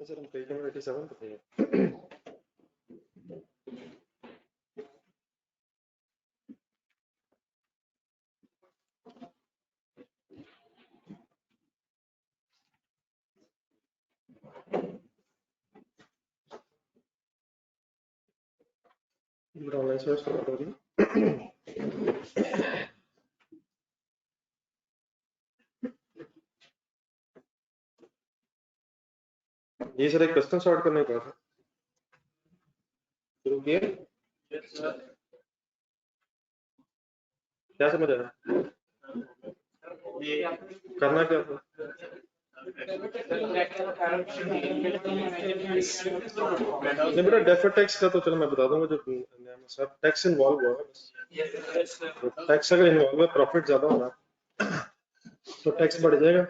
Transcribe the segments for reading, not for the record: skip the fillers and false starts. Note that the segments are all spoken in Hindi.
सर हम पेज नंबर 87 पे थे। ऑनलाइन सर्च कर रहा हूँ। ये सर एक क्वेश्चन सॉर्ट करने का था, शुरू किए। क्या समझ आया? करना क्या था? नहीं बेटा, डेफर्ड टैक्स का तो चलो मैं बता दूंगा। जो सब टैक्स इन्वॉल्व हुआ है, टैक्स अगर इन्वॉल्व है, प्रॉफिट ज्यादा होना तो टैक्स बढ़ जाएगा,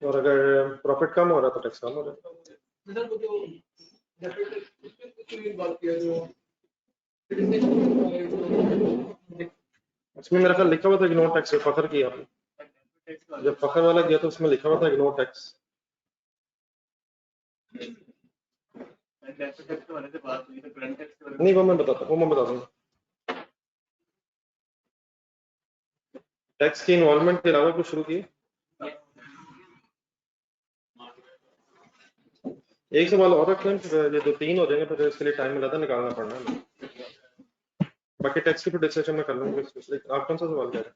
और अगर प्रॉफिट कम हो रहा तो टैक्स कम हो रहा है। उसमें मेरा ख्याल लिखा हुआ था इग्नोर टैक्स, फखर किया आपने। जब फखर वाला किया तो उसमें लिखा हुआ था इग्नोर टैक्स। नहीं वो मैं बता दूंगा। टैक्स की इन्वॉल्वमेंट के अलावा कुछ शुरू किए। एक सवाल और रखें, ये तो 3 हो जाएंगे, फिर इसके लिए टाइम ज्यादा निकालना पड़ना है। बाकी टैक्स की तो डिस्कशन में कर लूंगा। आप कौन सा सवाल कह रहे हैं?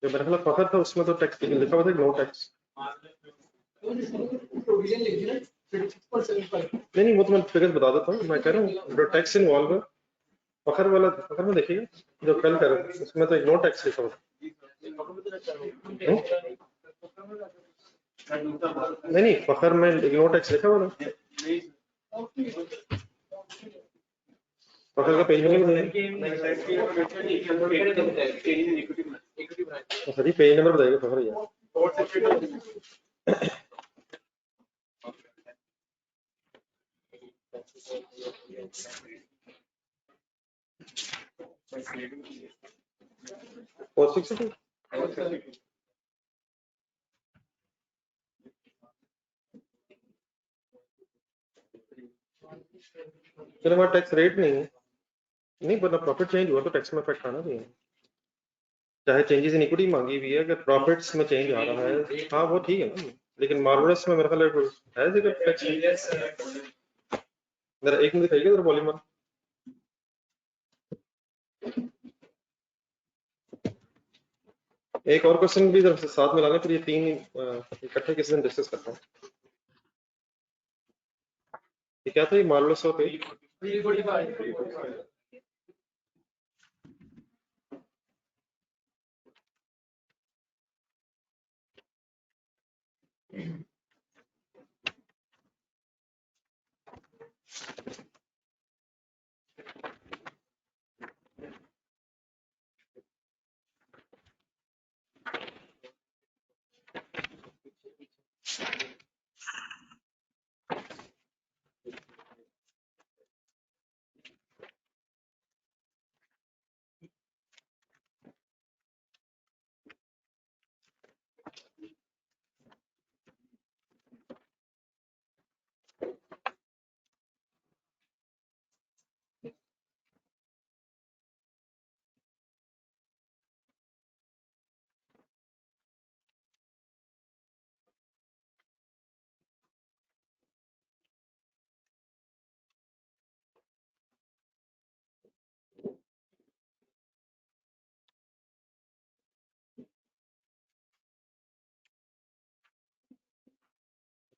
जो मेरा ख्याल फखर था उसमें तो टैक्स लिखा हुआ था नो टैक्स। नहीं वो तो मैं फिगर बता देता हूँ। मैं कह रहा हूँ जो टैक्स इन्वॉल्व है, फखर में देखिए जो कल कर रहे थे उसमें तो नो टैक्स लिखा हुआ। नहीं फखर में नो टैक्स लिखा हुआ था। फखर का page number sir page number बताइएगा फखर यार। और 62 चलो हमारा टैक्स रेट नहीं है, नहीं मतलब प्रॉफिट चेंज हुआ तो टैक्स में इफेक्ट आना चाहिए। चाहे चेंजेस इन इक्विटी मांगी हुई है, अगर प्रॉफिट्स में चेंज आ रहा है हाँ वो ठीक है ना, लेकिन मार्वलस में मेरा ख्याल है जगह टैक्स। मेरा एक मिनट दिखाइएगा जरा वॉल्यूम। एक और क्वेश्चन भी जरा साथ में लाना, फिर ये 3 इकट्ठे किसी दिन डिस्कस करता हूँ। ये क्या था ये मार्वलस पे?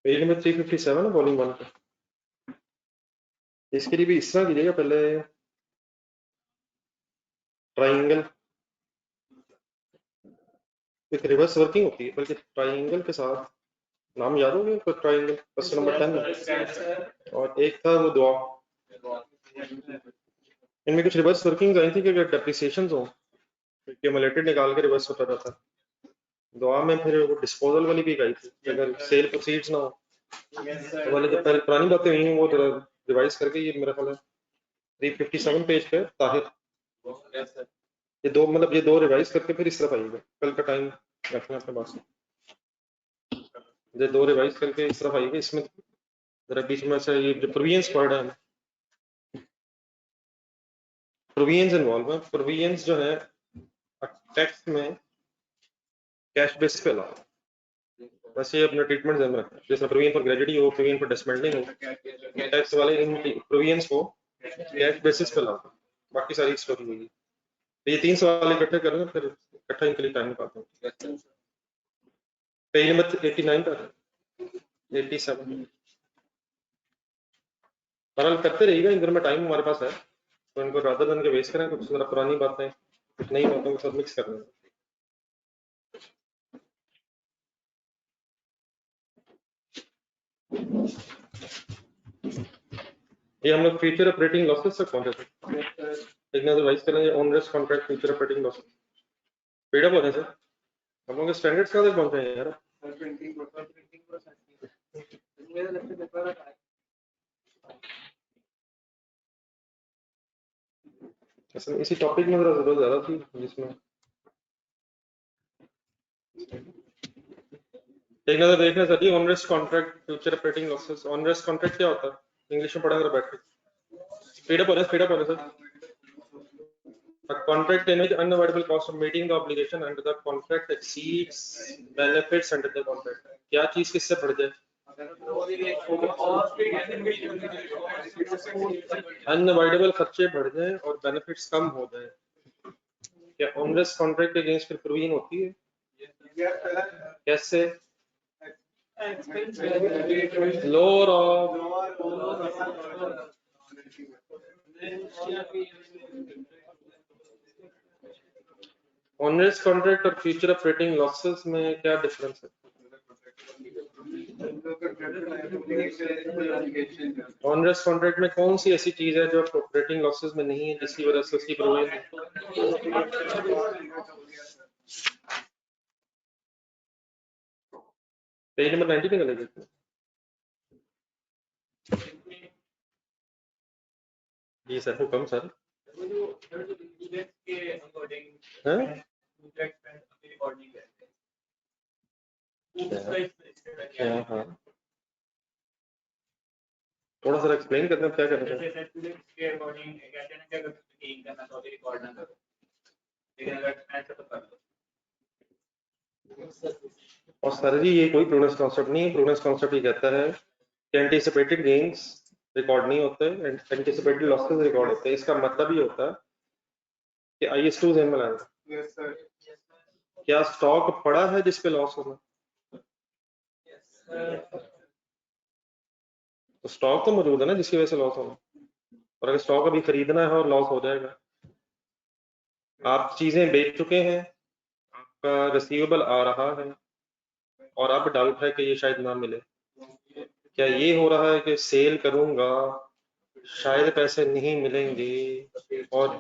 पेज नंबर 357 है वॉल्यूम 1 पे। इसके लिए भी इस तरह कीजिएगा, पहले ट्राइंगल एक रिवर्स वर्किंग होती है, बल्कि ट्राइंगल के साथ नाम याद हो गया ट्राइंगल क्वेश्चन नंबर 10 और एक था वो दुआ। इनमें कुछ रिवर्स वर्किंग आई थी कि अगर डेप्रिसिएशन हो क्यूमुलेटेड निकाल के रिवर्स होता रहता। दुआ में फिर वो डिस्पोजल वाली भी गई थी, अगर सेल प्रोसीड्स ना हो तो वाले जो पहले पुरानी बातें हुई हैं वो रिवाइज करके ये मेरा ख्याल है 357 पेज पे ताहिर, ये दो मतलब ये दो रिवाइज करके फिर इस तरफ आइएगा। कल का टाइम रखना अपने पास। ये दो रिवाइज करके इस तरफ आइए, इसमें जरा बीच में से ये जो प्रोविजंस पढ़ रहे हैं, प्रोविजंस इन्वॉल्व है। प्रोविजंस जो है टेक्स्ट में कैश बेसिस पे लाओ, वैसे अपना ट्रीटमेंट ध्यान रखें, जैसे प्रोविजन फॉर ग्रेजुटी हो, प्रोविजन फॉर डिसमेंटलिंग हो, टैक्स वाले इन प्रोविजंस को कैश बेसिस पे लाओ, बाकी सारी स्टोरी होगी। तो ये 3 सवाल इकट्ठे करें, फिर इकट्ठा इनके लिए टाइम निकालते हैं। पेज नंबर 89 पर 87 सरल करते रहिएगा, इधर में टाइम हमारे पास है, तो इनको रादर देन के वेस्ट करें, कुछ जरा पुरानी बातें कुछ नई बातों के साथ मिक्स करना है। ये हम लोग फ्यूचर ऑपरेटिंग लॉसेस तक पहुंचे थे, एक नजर वाइज करेंगे onerous contract future operating losses. Speed up होने से हम लोग के स्टैंडर्ड्स कहाँ तक पहुंचे हैं यार? असल में इसी टॉपिक में जरा जरूरत ज्यादा थी, जिसमें एक नजर देखना चाहिए onerous contract future operating losses. Onerous contract क्या होता है इंग्लिश में पढ़ा कर बैठ के? स्पीड अप होने से a contract in which unavoidable cost of meeting the obligation under the contract exceeds benefits under the contract। क्या चीज किससे बढ़ जाए? अनअवॉइडेबल खर्चे बढ़ जाए और बेनिफिट्स कम हो जाए, क्या ऑनरेस कॉन्ट्रैक्ट के अगेंस्ट फिर प्रोविजन होती है? कैसे? लोअर ऑफ ऑनरेस कॉन्ट्रैक्ट और फ्यूचर ऑपरेटिंग लॉसेस में क्या डिफरेंस है? ऑनरेस कॉन्ट्रैक्ट में कौन सी ऐसी चीज है जो ऑपरेटिंग लॉसेस में नहीं है, जिसकी वजह से उसकी प्रोविजन? पेज नंबर 90 पे चले जाते हैं। जी सर, हुक्म सर। हाँ, थोड़ा सा एक्सप्लेन करते हैं क्या करना है। और सर जी ये कोई प्रूडेंस कॉन्सेप्ट नहीं है। प्रूडेंस कॉन्सेप्ट ये कहता है कि एंटीसिपेटेड गेन्स रिकॉर्ड नहीं होते, एंटीसिपेटेड लॉसेस रिकॉर्ड होते हैं। इसका मतलब ये होता है कि IS2 ध्यान में लाना, क्या स्टॉक पड़ा है जिस पे लॉस होगा? तो स्टॉक तो मौजूद है ना जिसकी वजह से लॉस होगा, और अगर स्टॉक अभी खरीदना है और लॉस हो जाएगा, आप चीजें बेच चुके हैं, आपका रिसीवेबल आ रहा है और अब डाउट है कि ये शायद ना मिले, क्या ये हो रहा है कि सेल करूंगा शायद पैसे नहीं मिलेंगे? और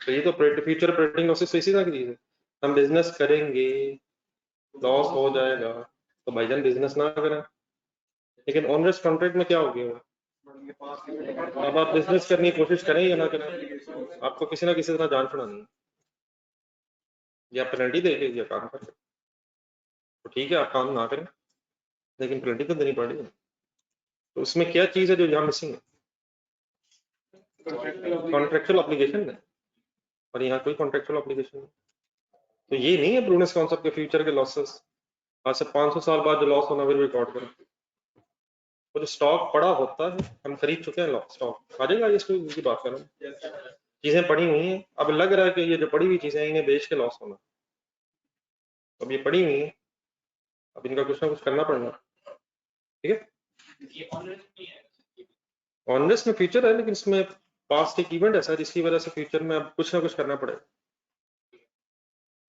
तो ये तो फ्यूचर ऑपरेटिंग लॉसेस इसी तरह की चीज है। हम बिजनेस करेंगे, लॉस हो जाएगा, तो भाईजान बिजनेस ना करें। लेकिन ऑनरेस कॉन्ट्रैक्ट में क्या हो गया? अब आप बिजनेस करने की कोशिश करें या ना करें, आपको किसी ना किसी तरह जान छुड़ानी है, या पेनल्टी दे के या काम करें। तो ठीक है आप काम ना करें, लेकिन पेनल्टी तो देनी पड़ेगी। तो उसमें क्या चीज है जो यहाँ मिसिंग है? कॉन्ट्रेक्चुअल ऑब्लिगेशन है, और यहाँ कोई कॉन्ट्रेक्चुअल ऑब्लिगेशन नहीं। तो ये नहीं है प्रूडेंस कॉन्सेप्ट के फ्यूचर के लॉसेस आज से 500 साल बाद जो लॉस होना फिर रिकॉर्ड करें। वो जो स्टॉक पड़ा होता है, हम खरीद चुके हैं स्टॉक, आ जाएगा इसकी बात करें, चीजें पड़ी हुई हैं, अब लग रहा है कि ये जो पड़ी हुई चीजें इन्हें बेच के लॉस होना, अब ये पड़ी हुई है, अब इनका कुछ ना कुछ करना पड़ना। ठीक है, ऑनरेस में फ्यूचर है, लेकिन इसमें पास्ट एक इवेंट ऐसा है जिसकी वजह से फ्यूचर में अब कुछ ना कुछ करना पड़ेगा।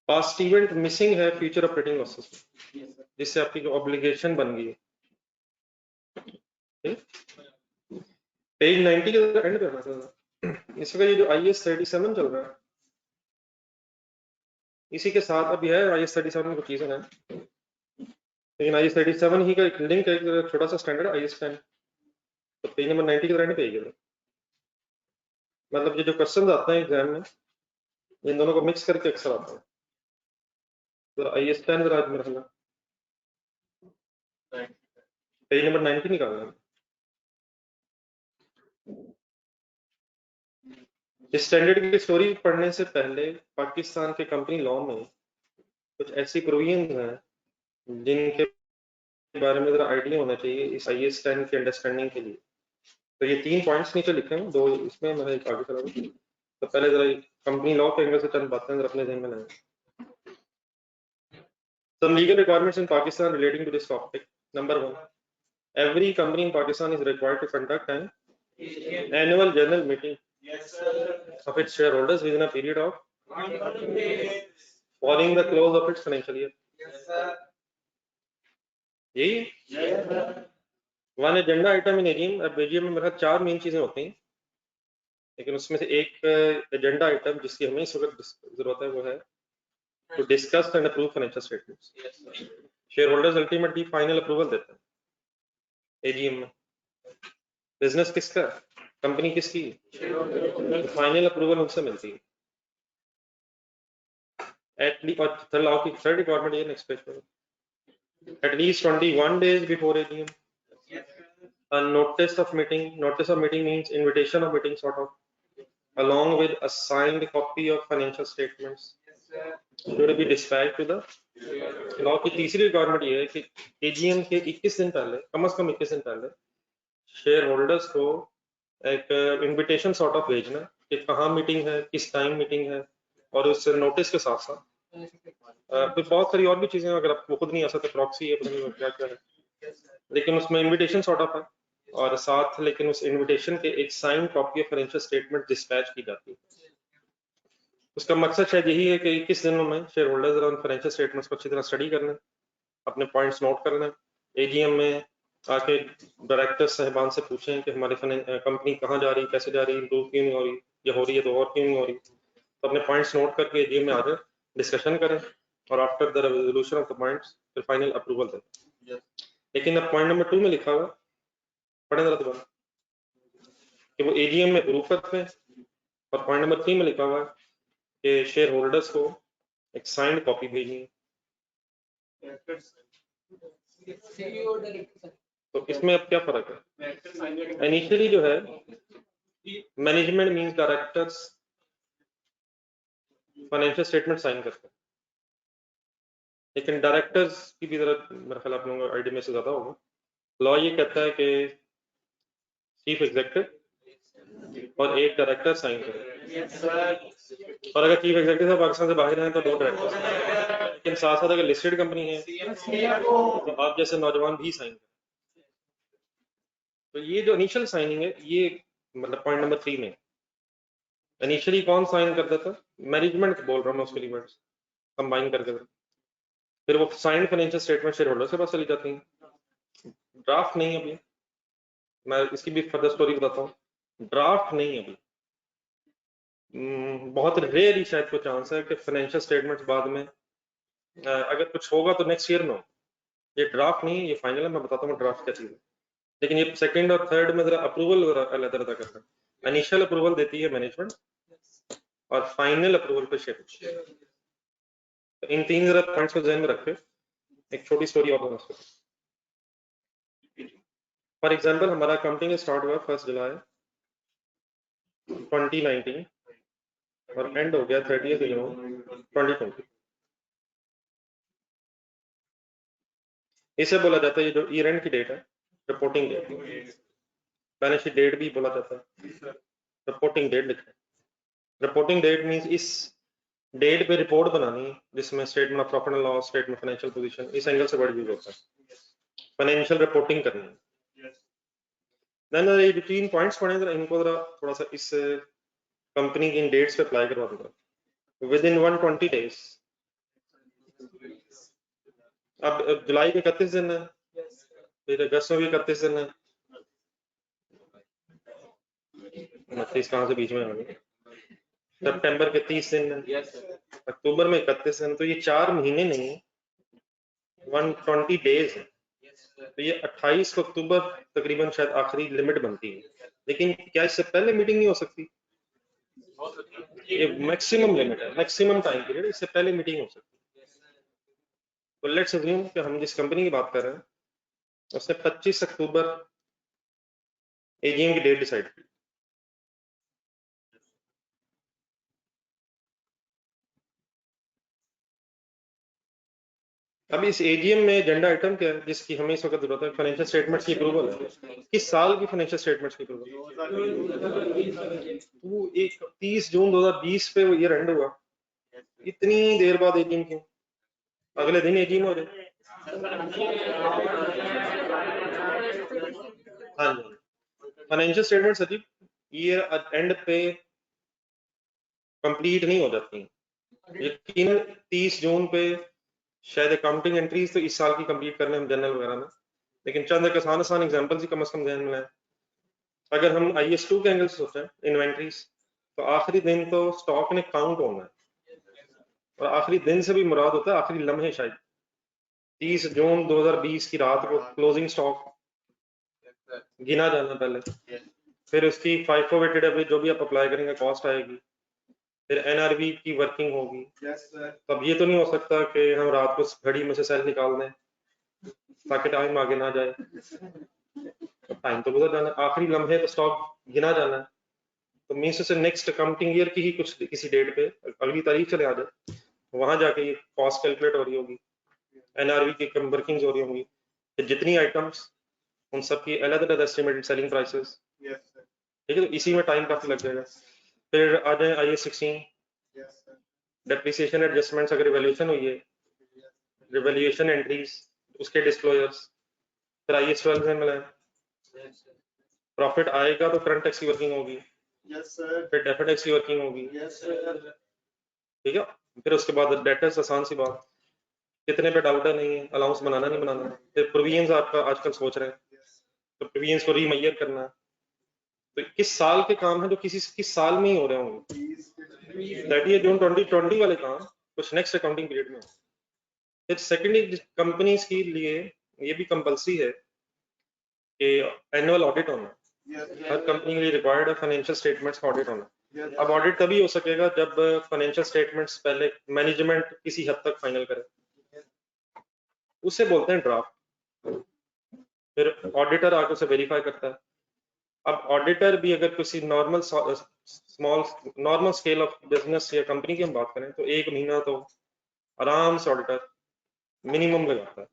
पास्ट इवेंट मिसिंग है फ्यूचर ऑपरेटिंग लॉसेस में, जिससे आपकी जो ऑब्लिगेशन बन गई है। पेज 90 के एंड पे था इसका, ये जो IS37 चल रहा है, इसी के साथ अब है IS37 में कुछ चीजें हैं, लेकिन IS37 ही का एक लिंक है, एक छोटा सा स्टैंडर्ड IS10। तो पेज नंबर 90 के एंड पे ही मतलब ये जो क्वेश्चन आते हैं एग्जाम में, इन दोनों को मिक्स करके अक्सर आता है। तो IS10 जरा आज मेरा पेज नंबर 90 निकालना है। इस स्टैंडर्ड की स्टोरी पढ़ने से पहले पाकिस्तान के कंपनी लॉ में कुछ ऐसी प्रोविजन हैं जिनके बारे में जरा आइडिया होना चाहिए इस IAS 10 की अंडरस्टैंडिंग के लिए। तो ये 3 पॉइंट्स नीचे लिखे हैं, 2 इसमें मैंने एक आगे चला दूं। तो पहले जरा कंपनी लॉ के एंगल से चंद बातें जरा अपने ध्यान में लाएं। Some legal requirements in Pakistan relating to this topic. Number 1, every company in Pakistan is required to conduct an annual general meeting of its shareholders within a period of following the close of its financial year. यही वन एजेंडा आइटम इन एजीएम। अब एजीएम में मेरे 4 मेन चीजें होती हैं, लेकिन उसमें से एक एजेंडा आइटम जिसकी हमें इस वक्त जरूरत है वो है to discuss and approve financial statements. Share holders ultimately final approval देते हैं एजीएम में। बिजनेस किसका, कंपनी किसकी, फाइनल अप्रूवल उनसे मिलती है एटलीस्ट। और लॉ की थर्ड रिक्वायरमेंट ये नेक्स्ट पेज पर, at least 21 days before AGM a notice of meeting means invitation of meeting sort of, along with a signed copy of financial statements should be dispatched to the law की तीसरी रिक्वायरमेंट ये है कि एजीएम के 21 दिन पहले, कम से कम 21 दिन पहले शेयर होल्डर्स को एक इनविटेशन सॉर्ट ऑफ भेजना कि कहाँ मीटिंग है, किस टाइम मीटिंग है, और उस नोटिस के साथ साथ फिर बहुत सारी और भी चीजें, अगर आपको खुद नहीं आ सकते प्रॉक्सी है, पता नहीं क्या क्या है, लेकिन उसमें इनविटेशन सॉर्ट ऑफ है और साथ लेकिन उस इनविटेशन के एक sign copy of financial statement dispatch की जाती है। उसका मकसद शायद यही है कि 21 दिनों में शेयर होल्डर्स और फाइनेंशियल स्टेटमेंट्स को अच्छी तरह स्टडी करना, अपने पॉइंट्स नोट करना, एजीएम में आके डायरेक्टर्स साहिबान से पूछें कि हमारी कंपनी कहाँ जा रही, कैसे जा रही, इम्प्रूव क्यों नहीं हो रही, या हो रही है तो और क्यों नहीं हो रही। तो अपने पॉइंट्स नोट करके एजीएम में आकर डिस्कशन करें और after the resolution of the points फिर फाइनल अप्रूवल दें। लेकिन अब पॉइंट नंबर 2 में लिखा हुआ, पढ़े जरा दोबारा, कि वो एजीएम में अप्रूव करते हैं, और पॉइंट नंबर 3 में लिखा हुआ है कि शेयर होल्डर्स को एक साइंड कॉपी भेजनी है। तो इसमें अब क्या फर्क है? इनिशियली जो है management means directors financial statement sign करते हैं, लेकिन डायरेक्टर्स की भी जरूरत मेरे ख्याल आप लोगों को आइडिया में से ज्यादा होगा। लॉ ये कहता है कि चीफ एग्जीक्यूटिव और एक डायरेक्टर साइन करे, और अगर चीफ एग्जीक्यूटिव पाकिस्तान से बाहर हैं तो 2 डायरेक्टर्स, लेकिन साथ साथ अगर लिस्टेड कंपनी है तो आप जैसे नौजवान भी साइन करें। तो ये जो इनिशियल साइनिंग है, ये मतलब पॉइंट नंबर 3 में इनिशियली कौन साइन कर देता, मैनेजमेंट बोल रहा हूँ मैं, उसके लिए वर्ड्स कंबाइन करके फिर वो sign financial statement share holder के पास चली जाती है। ड्राफ्ट नहीं है अभी, मैं इसकी भी फर्दर स्टोरी बताता हूँ, ड्राफ्ट नहीं है अभी। बहुत रेयर ही शायद कोई चांस है कि फाइनेंशियल स्टेटमेंट्स बाद में अगर कुछ होगा तो नेक्स्ट ईयर में हो। ये ड्राफ्ट नहीं है, ये फाइनल है, मैं बताता हूँ ड्राफ्ट क्या चीज है। लेकिन ये सेकंड और थर्ड में जरा अप्रूवल अलग अलग करता है। इनिशियल अप्रूवल देती है मैनेजमेंट और फाइनल अप्रूवल पे शेयर। तो इन 3 जरा पॉइंट्स को ध्यान में रखें। एक छोटी स्टोरी और बताऊं। फॉर एग्जांपल हमारा कंपनी स्टार्ट हुआ 1 जुलाई 2019 और एंड हो गया 30 जून 2020। इसे बोला जाता है, ये जो ईयर एंड की डेट है, reporting date, balance sheet date भी बोला जाता है, रिपोर्टिंग डेट लिखा है। रिपोर्टिंग डेट मींस इस डेट पे रिपोर्ट बनानी है जिसमें statement of profit and loss, statement financial position, इस एंगल से वर्ड यूज होता है, फाइनेंशियल रिपोर्टिंग करनी है। देन ये जो 3 पॉइंट्स पढ़े जरा इनको जरा थोड़ा सा इस कंपनी की इन डेट्स पे अप्लाई करवा दूंगा। विद इन 120 डेज, अब जुलाई के 31 दिन है, फिर अगस्त में भी 31 दिन है, 29 कहाँ से बीच में आ गई, सितंबर के 30 दिन है, अक्टूबर में 31 दिन, तो ये 4 महीने नहीं 120 डेज है। तो ये 28 अक्टूबर तकरीबन शायद आखिरी लिमिट बनती है। लेकिन क्या इससे पहले मीटिंग नहीं हो सकती? ये मैक्सिमम लिमिट है, मैक्सिमम टाइम पीरियड, इससे पहले मीटिंग हो सकती है। तो लेट्स अज्यूम कि हम जिस कंपनी की बात कर रहे हैं उसने 25 अक्टूबर एजीएम की डेट डिसाइड की। अब इस एजीएम में एजेंडा आइटम क्या है जिसकी हमें इस वक्त जरूरत है? फाइनेंशियल स्टेटमेंट्स की अप्रूवल है। किस साल की फाइनेंशियल स्टेटमेंट्स की अप्रूवल? तो 31 जून 2020 पे वो ईयर एंड हुआ। इतनी देर बाद एजीएम क्यों? अगले दिन एजीएम हो जाए। हाँ जी, फाइनेंशियल स्टेटमेंट्स अजीब ईयर एंड पे कंप्लीट नहीं हो जाती। यकीन 30 जून पे शायद अकाउंटिंग एंट्रीज तो इस साल की कंप्लीट करने हम जनरल वगैरह में, लेकिन चंद एक आसान आसान एग्जांपल्स ही कम से कम ध्यान में लाएं। अगर हम IS2 के एंगल से सोचें इन्वेंट्रीज, तो आखिरी दिन तो स्टॉक ने काउंट होना है, और आखिरी दिन से भी मुराद होता है आखिरी लम्हे। शायद 30 जून 2020 की रात को क्लोजिंग स्टॉक गिना जाना पहले, फिर उसकी FIFO वेटेड एवरेज जो भी आप अप्लाई करेंगे कॉस्ट आएगी, फिर NRV की वर्किंग होगी। तब ये तो नहीं हो सकता कि हम रात को घड़ी में से सेल निकाल दें ताकि टाइम आगे ना जाए। टाइम तो गुजर जाना, आखिरी लम्हे तो स्टॉक गिना जाना है। तो मीन्स से नेक्स्ट अकाउंटिंग ईयर की ही कुछ किसी डेट पे अगली तारीख चले आ जाए, वहां जाके ये कॉस्ट कैलकुलेट हो रही होगी, NRV की वर्किंग हो रही होंगी, जितनी आइटम्स उन सब की अलग अलग एस्टिमेटेड सेलिंग प्राइसेस। ठीक है, तो इसी में टाइम काफी लग जाएगा। फिर आ जाए IS16 डेप्रिसिएशन एडजस्टमेंट्स, अगर रिवैल्यूएशन हुई है, रिवैल्यूएशन एंट्रीज उसके डिस्क्लोजर्स। फिर IS12 में मिला प्रॉफिट आएगा तो करंट टैक्स की वर्किंग होगी, फिर डेफर्ड टैक्स की वर्किंग होगी। ठीक है, फिर उसके बाद डेटर्स, आसान सी बात, कितने पे डाउट है नहीं है, अलाउंस बनाना नहीं बनाना। फिर प्रोविजंस आपका आजकल सोच रहे हैं, तो प्रोविजंस को रीमैयर करना। तो किस साल के काम है जो किस साल में ही हो रहे होंगे, दैट ये जून 2020 वाले काम कुछ नेक्स्ट अकाउंटिंग पीरियड में। फिर सेकेंडरी कंपनीज के लिए ये भी कंपल्सरी है कि एनुअल ऑडिट होना, हर कंपनी के लिए रिक्वायर्ड है फाइनेंशियल स्टेटमेंट्स का ऑडिट होना। अब ऑडिट तभी हो सकेगा जब फाइनेंशियल स्टेटमेंट्स पहले मैनेजमेंट किसी हद तक फाइनल करे, उसे बोलते हैं ड्राफ्ट। फिर ऑडिटर आके उसे वेरीफाई करता है। अब ऑडिटर भी अगर किसी नॉर्मल स्केल ऑफ बिजनेस या कंपनी की हम बात करें तो 1 महीना तो आराम से ऑडिटर मिनिमम लगाता है।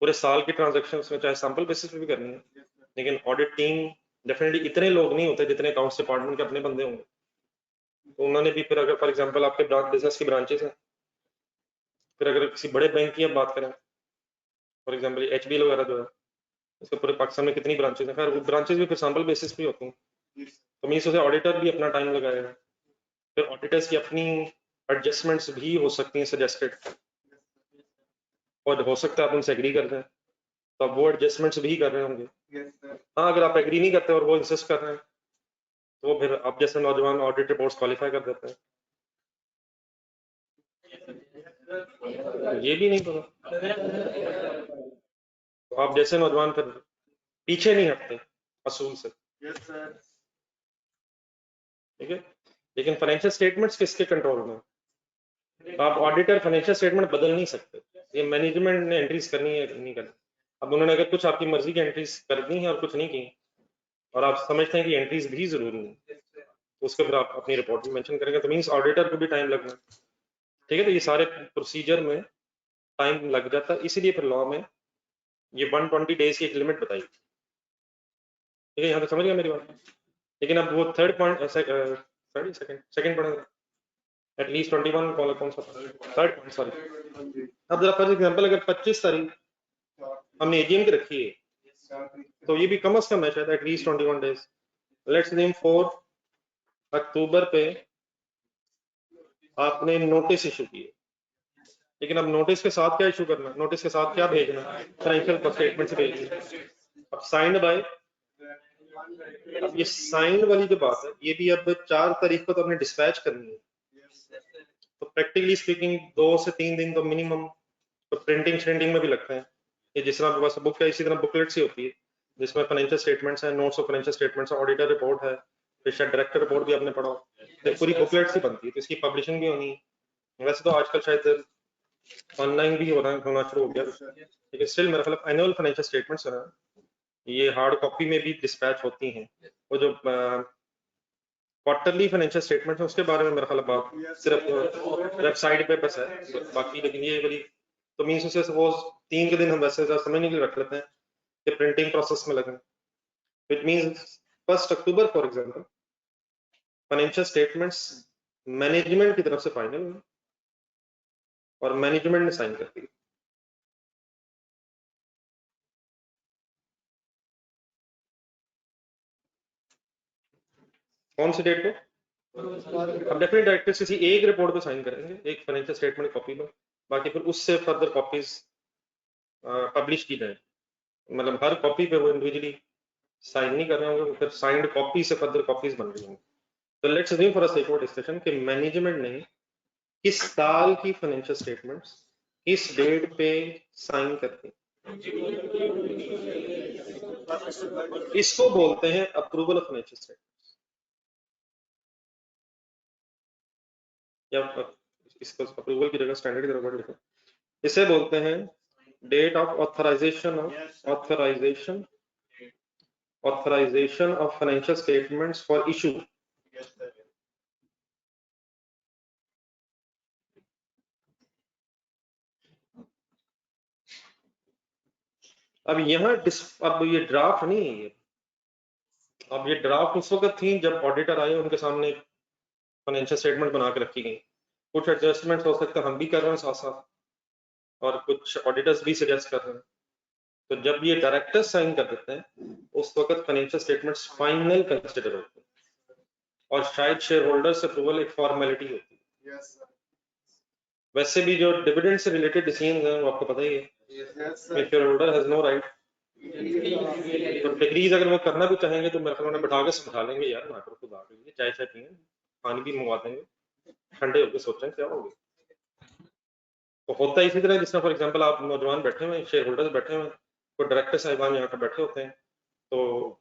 पूरे साल की ट्रांजेक्शन्स में चाहे सैंपल बेसिस पे भी करनी है, लेकिन ऑडिट टीम डेफिनेटली इतने लोग नहीं होते जितने अकाउंट्स डिपार्टमेंट के अपने बंदे होंगे। तो उन्होंने भी फिर अगर फॉर एग्जांपल आपके बिजनेस की ब्रांचेस हैं, फिर अगर किसी बड़े बैंक की आप बात करें, फॉर एग्जांपल HBL वगैरह जो है, इसके पूरे पाकिस्तान में कितनी ब्रांचेस हैं, खैर वो ब्रांचेस भी फिर सैंपल बेसिस पे होती हैं, तो मीन्स उसे ऑडिटर भी अपना टाइम लगाएगा। फिर ऑडिटर्स की अपनी एडजस्टमेंट्स भी हो सकती हैं सजेस्टेड, और हो सकता है आप उनसे एग्री करते हैं तो आप वो एडजस्टमेंट्स भी कर रहे होंगे। हाँ, अगर आप एग्री नहीं करते और वो इंसिस्ट कर रहे हैं तो फिर आप जैसे नौजवान ऑडिट रिपोर्ट्स क्वालिफाई कर देते हैं। ये भी नहीं पता, तो आप जैसे नौजवान फिर पीछे नहीं हटते असूल से। ठीक है, लेकिन फाइनेंशियल स्टेटमेंट्स किसके कंट्रोल में? आप ऑडिटर फाइनेंशियल स्टेटमेंट बदल नहीं सकते, ये मैनेजमेंट ने एंट्रीज करनी है नहीं करनी। अब उन्होंने अगर कुछ आपकी मर्जी की एंट्रीज कर दी हैं और कुछ नहीं की, और आप समझते हैं कि एंट्रीज भी जरूरी नहीं, तो उसके फिर आप अपनी रिपोर्ट में मेंशन करेंगे, तो मींस ऑडिटर को भी टाइम लगना। ठीक है, तो ये सारे प्रोसीजर में टाइम लग जाता है, इसीलिए फिर लॉ में ये 120 डेज की एक लिमिट बताई। ठीक है, यहाँ तक समझ गया मेरी बात? लेकिन अब वो third point second point at least 21 कौन सा थर्ड पॉइंट, सॉरी। अब जरा फॉर एग्जांपल अगर 25 तारीख हमने एजीएम की रखी है, तो ये भी कम से कम है शायद एटलीस्ट 21 डेज। लेट्स नेम 4 अक्टूबर पे आपने नोटिस इशू किए, लेकिन अब नोटिस के साथ क्या इशू करना, नोटिस के साथ क्या भेजना, फाइनेंशियल स्टेटमेंट से भेजना। अब साइंड बाय, अब ये साइंड वाली जो बात है ये भी अब 4 तारीख को तो आपने डिस्पैच करनी है, तो प्रैक्टिकली स्पीकिंग 2 से 3 दिन तो मिनिमम तो प्रिंटिंग में भी लगता है। ये जिस तरह आपके पास बुक है इसी तरह बुकलेट सी होती है जिसमें फाइनेंशियल स्टेटमेंट्स है, notes of financial statements, auditor report है, फिर शायद डायरेक्टर रिपोर्ट भी आपने पढ़ा हो, तो पूरी बुकलेट सी बनती है, तो इसकी पब्लिशिंग भी होनी है। वैसे तो आजकल शायद ऑनलाइन भी होना शुरू हो गया, लेकिन स्टिल मेरा ख्याल एनुअल फाइनेंशियल स्टेटमेंट्स है ये हार्ड कॉपी में भी डिस्पैच होती हैं। वो जो क्वार्टरली फाइनेंशियल स्टेटमेंट है उसके बारे में मेरा ख्याल बात सिर्फ वेबसाइट पे बस है बाकी, लेकिन ये वाली तो मीन्स उसे सपोज 3 के दिन हम वैसे समझने के लिए रख लेते हैं कि प्रिंटिंग प्रोसेस में लगे, which means 1 October for example financial statements management की तरफ से फाइनल हुए और मैनेजमेंट ने साइन कर दी। कौन सी डेट को? अब डेफिनेट डायरेक्टर्स किसी एक रिपोर्ट पे साइन करेंगे, एक फाइनेंशियल स्टेटमेंट कॉपी में, बाकी फिर उससे फर्दर कॉपीज पब्लिश की जाए, मतलब हर कॉपी पे वो इंडिविजुअली साइन नहीं कर रहे होंगे, फिर साइंड कॉपी से फर्दर कॉपीज बन रही होंगी। तो let's assume for a sake of discussion कि मैनेजमेंट ने किस साल की फाइनेंशियल स्टेटमेंट्स किस डेट पे साइन कर दी, इसको बोलते हैं अप्रूवल ऑफ फाइनेंशियल स्टेटमेंट, या इसको अप्रूवल की जगह स्टैंडर्ड की तरफ बढ़ लिखो, इसे बोलते हैं date of authorization of financial statements for issue. अब यहाँ अब ये ड्राफ्ट नहीं है, ये अब ये ड्राफ्ट उस वक्त थी जब ऑडिटर आए, उनके सामने फाइनेंशियल स्टेटमेंट बना के रखी गई, कुछ एडजस्टमेंट हो सकता है हम भी कर रहे हैं साथ साथ और कुछ ऑडिटर्स भी सजेस्ट कर रहे हैं। तो जब ये डायरेक्टर्स साइन कर देते हैं उस वक्त फाइनेंशियल स्टेटमेंट्स फाइनल कंसिडर होते हैं और शायद शेयर होल्डर्स अप्रूवल एक फॉर्मेलिटी होती है। वैसे भी जो डिविडेंड से रिलेटेड डिसीजन है वो आपको पता ही है, share holder has no right, तो डिग्रीज अगर वो करना भी चाहेंगे तो मेरे ख्याल में बैठा के समझा लेंगे, यार ना करो खुद आ गई, चाय चाय पिए, पानी भी मंगवा देंगे, ठंडे होकर सोचें क्या होगा। तो होता है इसी तरह, जिस तरह फॉर एग्जांपल आप नौजवान बैठे हुए हैं, शेयर होल्डर्स बैठे हुए हैं, कोई डायरेक्टर साहिबान यहाँ पर बैठे होते हैं, तो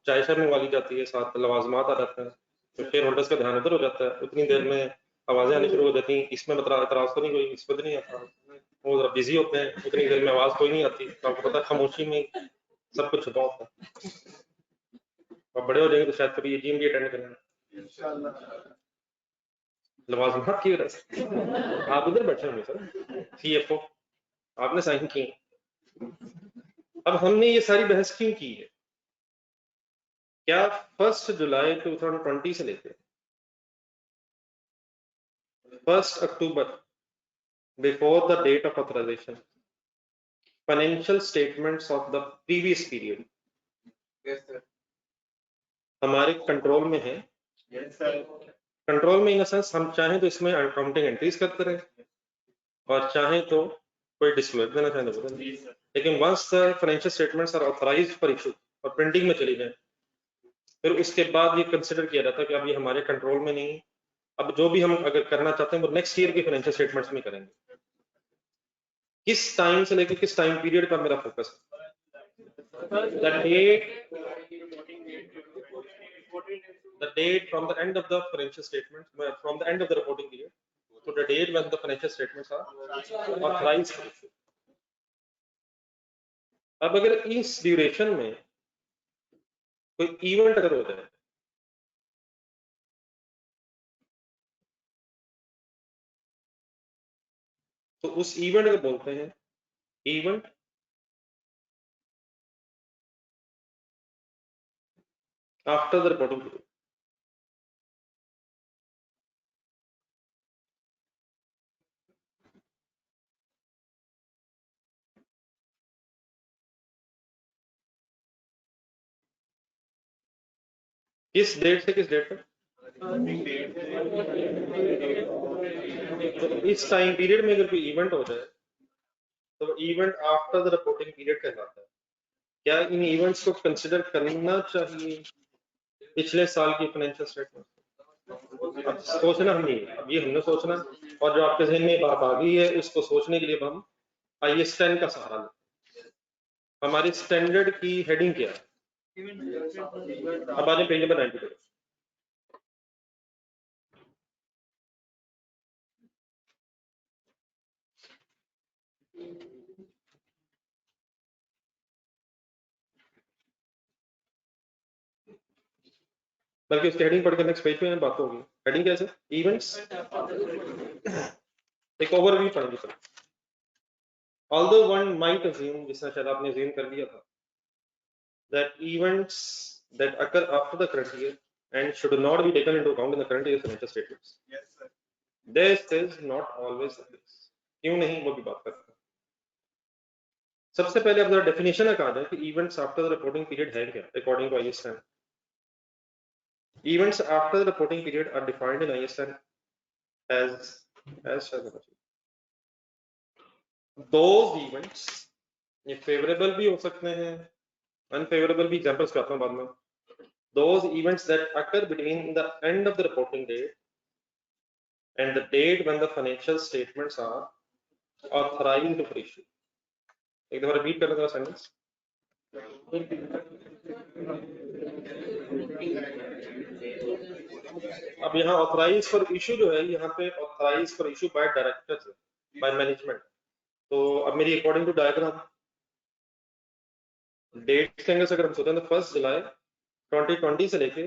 चाय शाय मंगवा ली जाती है, साथ लवाजमात आ जाते हैं, तो शेयर होल्डर्स का ध्यान इधर हो जाता है, उतनी देर में आवाजें आनी शुरू हो जाती हैं, इसमें एतराज तो नहीं, कोई इस पर नहीं आता, वो जरा बिजी होते हैं, उतनी देर में आवाज कोई नहीं आती, तो आपको पता है खामोशी में सब कुछ छुपा होता है। और बड़े हो जाएंगे तो शायद कभी ये जीएम भी अटेंड करेंगे इंशाल्लाह, लवाजमात की वजह से। आप इधर बैठे होंगे सर, सीएफओ आपने साइन किए। अब हमने ये सारी बहस क्यों की है? क्या 1 जुलाई 2020 से लेकर 1 October before the date of authorisation financial statements of the previous period हमारे कंट्रोल में है? कंट्रोल में इन द सेंस हम चाहें तो इसमें अकाउंटिंग एंट्रीज करते रहे और चाहें तो कोई डिस्क्लोज देना चाहें तो, लेकिन once the financial statements are authorised for issue और प्रिंटिंग में चली जाए, फिर उसके बाद ये कंसिडर किया जाता है कि अब ये हमारे कंट्रोल में नहीं है, अब जो भी हम अगर करना चाहते हैं वो नेक्स्ट ईयर के फाइनेंशियल स्टेटमेंट्स में करेंगे। किस टाइम से लेकर किस टाइम पीरियड का मेरा फोकस है? The date from the end of the financial statement, from the end of the reporting period to the date when the financial statements are authorized for issue. अब अगर इस ड्यूरेशन में कोई इवेंट अगर हो जाए तो उस इवेंट को बोलते हैं event after the reporting period. किस डेट से किस डेट तक? तो इस टाइम पीरियड में अगर कोई इवेंट हो जाए तो event after the reporting period कहलाता है। क्या इन इवेंट्स को कंसिडर करना चाहिए पिछले साल की फाइनेंशियल स्टेटमेंट? अब सोचना हम नहीं, अब ये हमने सोचना, और जो आपके जहन में बात आ गई है उसको सोचने के लिए हम IAS 10 का सहारा लें। हमारी स्टैंडर्ड की हेडिंग क्या है? अब आने पेज नंबर 90 पे। बल्कि उसकी हेडिंग पढ़कर नेक्स्ट पेज पे बात होगी। हेडिंग कैसे? इवेंट्स, एक ओवरव्यू पढ़ेंगे sir. Although one might assume, जिसने शायद आपने assume कर लिया था, that events that occur after the current year and should not be taken into account in the current year financial statements. Yes, sir. This is not always the case. क्यों नहीं, वो भी बात करते हैं। सबसे पहले अब जरा डेफिनेशन कहा जाए कि events after the reporting period है क्या, according to ISN। Events after the reporting period are defined in ISN as those events, ये फेवरेबल भी हो सकते हैं, अनफेवरेबल भी, एग्जांपल्स बताता हूं बाद में। Those events that occur between the end of the reporting date and the date when the financial statements are authorized for issue। एक दफा रिपीट करना जरा सेंटेंस। अब यहाँ ऑथराइज फॉर इशू जो है, यहाँ पे authorize for issue by directors, by management. तो अब मेरी अकॉर्डिंग टू डायग्राम डेट्स के अंदर अगर हम सोचते हैं तो 1 जुलाई 2020 से लेके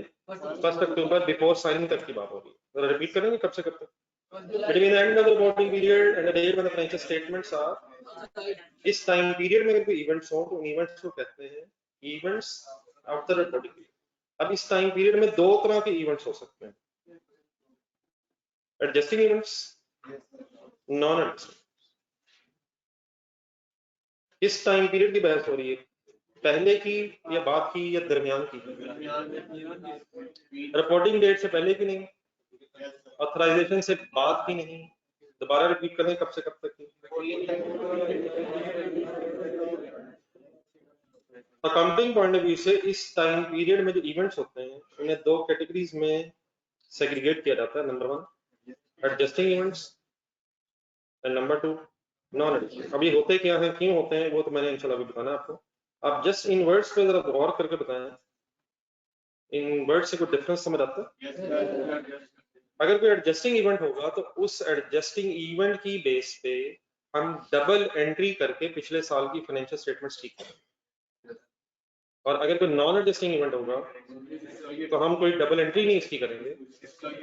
1 अक्टूबर बिफोर साइनिंग तक की बात होगी। जरा रिपीट करेंगे कब से कब तक? Between the end of the reporting period and the date when the financial statements are, इस टाइम पीरियड में अगर कोई इवेंट्स हो तो उन इवेंट्स को कहते हैं इवेंट्स आफ्टर रिपोर्टिंग पीरियड। अब इस टाइम पीरियड में दो तरह के इवेंट्स हो सकते हैं, एडजस्टिंग इवेंट्स, नॉन एडजस्टिंग। इस टाइम पीरियड की बहस हो रही है, पहले की या बाद की या दरमियान की? रिपोर्टिंग डेट से पहले की नहीं, ऑथराइजेशन से बाद की नहीं। दोबारा रिपीट करें कब से कब तक की? अकाउंटिंग पॉइंट ऑफ व्यू से इस टाइम पीरियड में जो इवेंट्स होते हैं उन्हें दो कैटेगरीज में सेग्रीगेट किया जाता है। Number 1 adjusting events and number 2 non adjusting. अब ये होते क्या हैं, क्यों होते हैं, वो तो मैंने इंशाल्लाह अभी बताना है आपको। आप जस्ट इन वर्ड्स पे जरा गौर करके बताएं, इन वर्ड्स से कोई डिफरेंस समझ आता है? अगर कोई एडजस्टिंग इवेंट होगा तो उस एडजस्टिंग इवेंट की बेस पे हम डबल एंट्री करके पिछले साल की फाइनेंशियल स्टेटमेंट्स ठीक करेंगे। और अगर कोई नॉन एडजस्टिंग इवेंट होगा तो हम कोई डबल एंट्री नहीं इसकी करेंगे,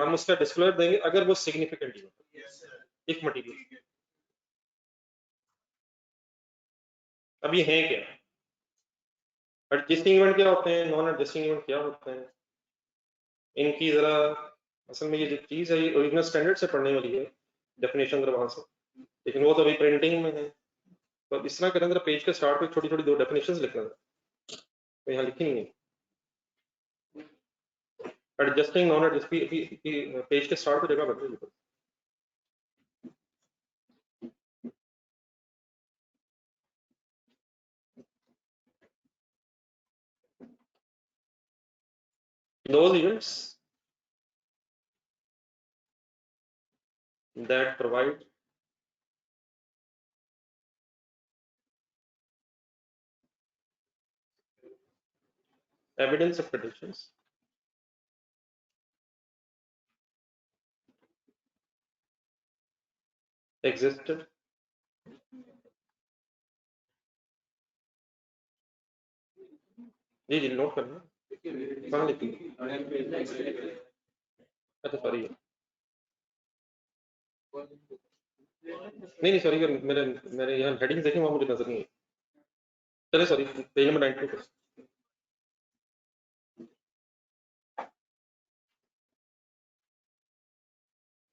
हम उसका डिस्क्लोजर देंगे अगर वो सिग्निफिकेंट इवेंट, इफ मटीरियल। अब ये है क्या? एडजस्टिंग इवेंट क्या होते हैं, नॉन एडजस्टिंग इवेंट क्या होते हैं, इनकी जरा असल में ये जो चीज है ये ओरिजिनल स्टैंडर्ड से पढ़ने वाली है, डेफिनेशन जरा वहां से, लेकिन वो तो अभी प्रिंटिंग में है। तो अब इस तरह करें, जरा पेज के स्टार्ट पे छोटी छोटी दो डेफिनेशंस लिख लें, तो यहाँ लिखी नहीं एडजस्टिंग नॉन एडजस्टिंग, पेज के स्टार्ट पे जगह बन रही है। Those events that provide evidence of conditions existed जी नोट करना कहाँ लिखी? अच्छा सॉरी, नहीं सॉरी, मेरे मेरे यहाँ हेडिंग देखें वहां मुझे नजर नहीं आई। चले सॉरी, पेज नंबर 92 पर।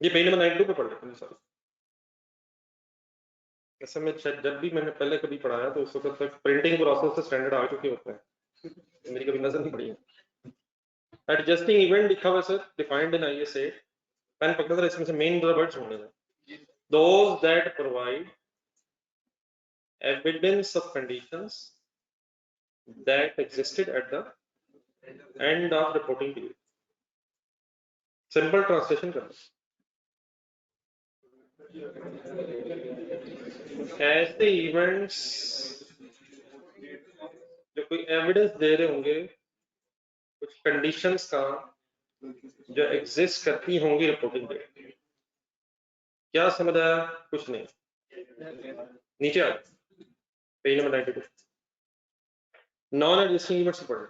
ये पेज नंबर 92 पे पढ़ रहे हैं। सॉरी, असल में जब भी मैंने पहले कभी पढ़ाया तो उस वक्त तक प्रिंटिंग प्रोसेस से स्टैंडर्ड आ चुके होते हैं, मेरी कभी नजर नहीं पड़ी है। एडजस्टिंग इवेंट लिखा हुआ sir, defined in ISA। Pen पकड़ा था, इसमें से मेन वर्ड्स होंगे, those that provide evidence of conditions that existed at the end of reporting period। Simple translation कर दो, ऐसे इवेंट्स जो कोई एविडेंस दे रहे होंगे कुछ कंडीशंस का जो एग्जिस्ट करती होंगी रिपोर्टिंग डेट। क्या समझ आया? कुछ नहीं, नीचे आ page number 92 non adjusting events पढ़।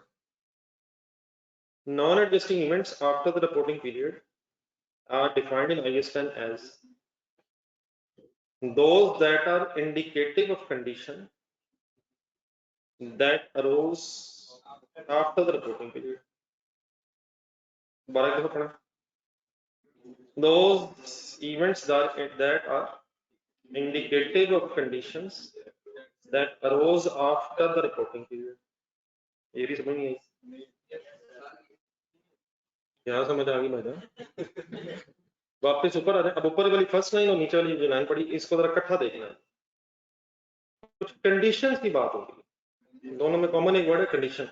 Non-adjusting events after the reporting period are defined in IAS 10 as those that are indicative of condition that arose after the reporting period. Those events that are indicative of conditions that arose after the reporting period. ये भी समझ नहीं आई, यहाँ समझ आ गई मैडम। वापस ऊपर आ जाए। अब ऊपर वाली फर्स्ट लाइन और नीचे वाली जो लाइन पड़ी इसको जरा इकट्ठा देखना है। कुछ कंडीशंस की बात होगी, दोनों में कॉमन एक वर्ड है कंडीशन।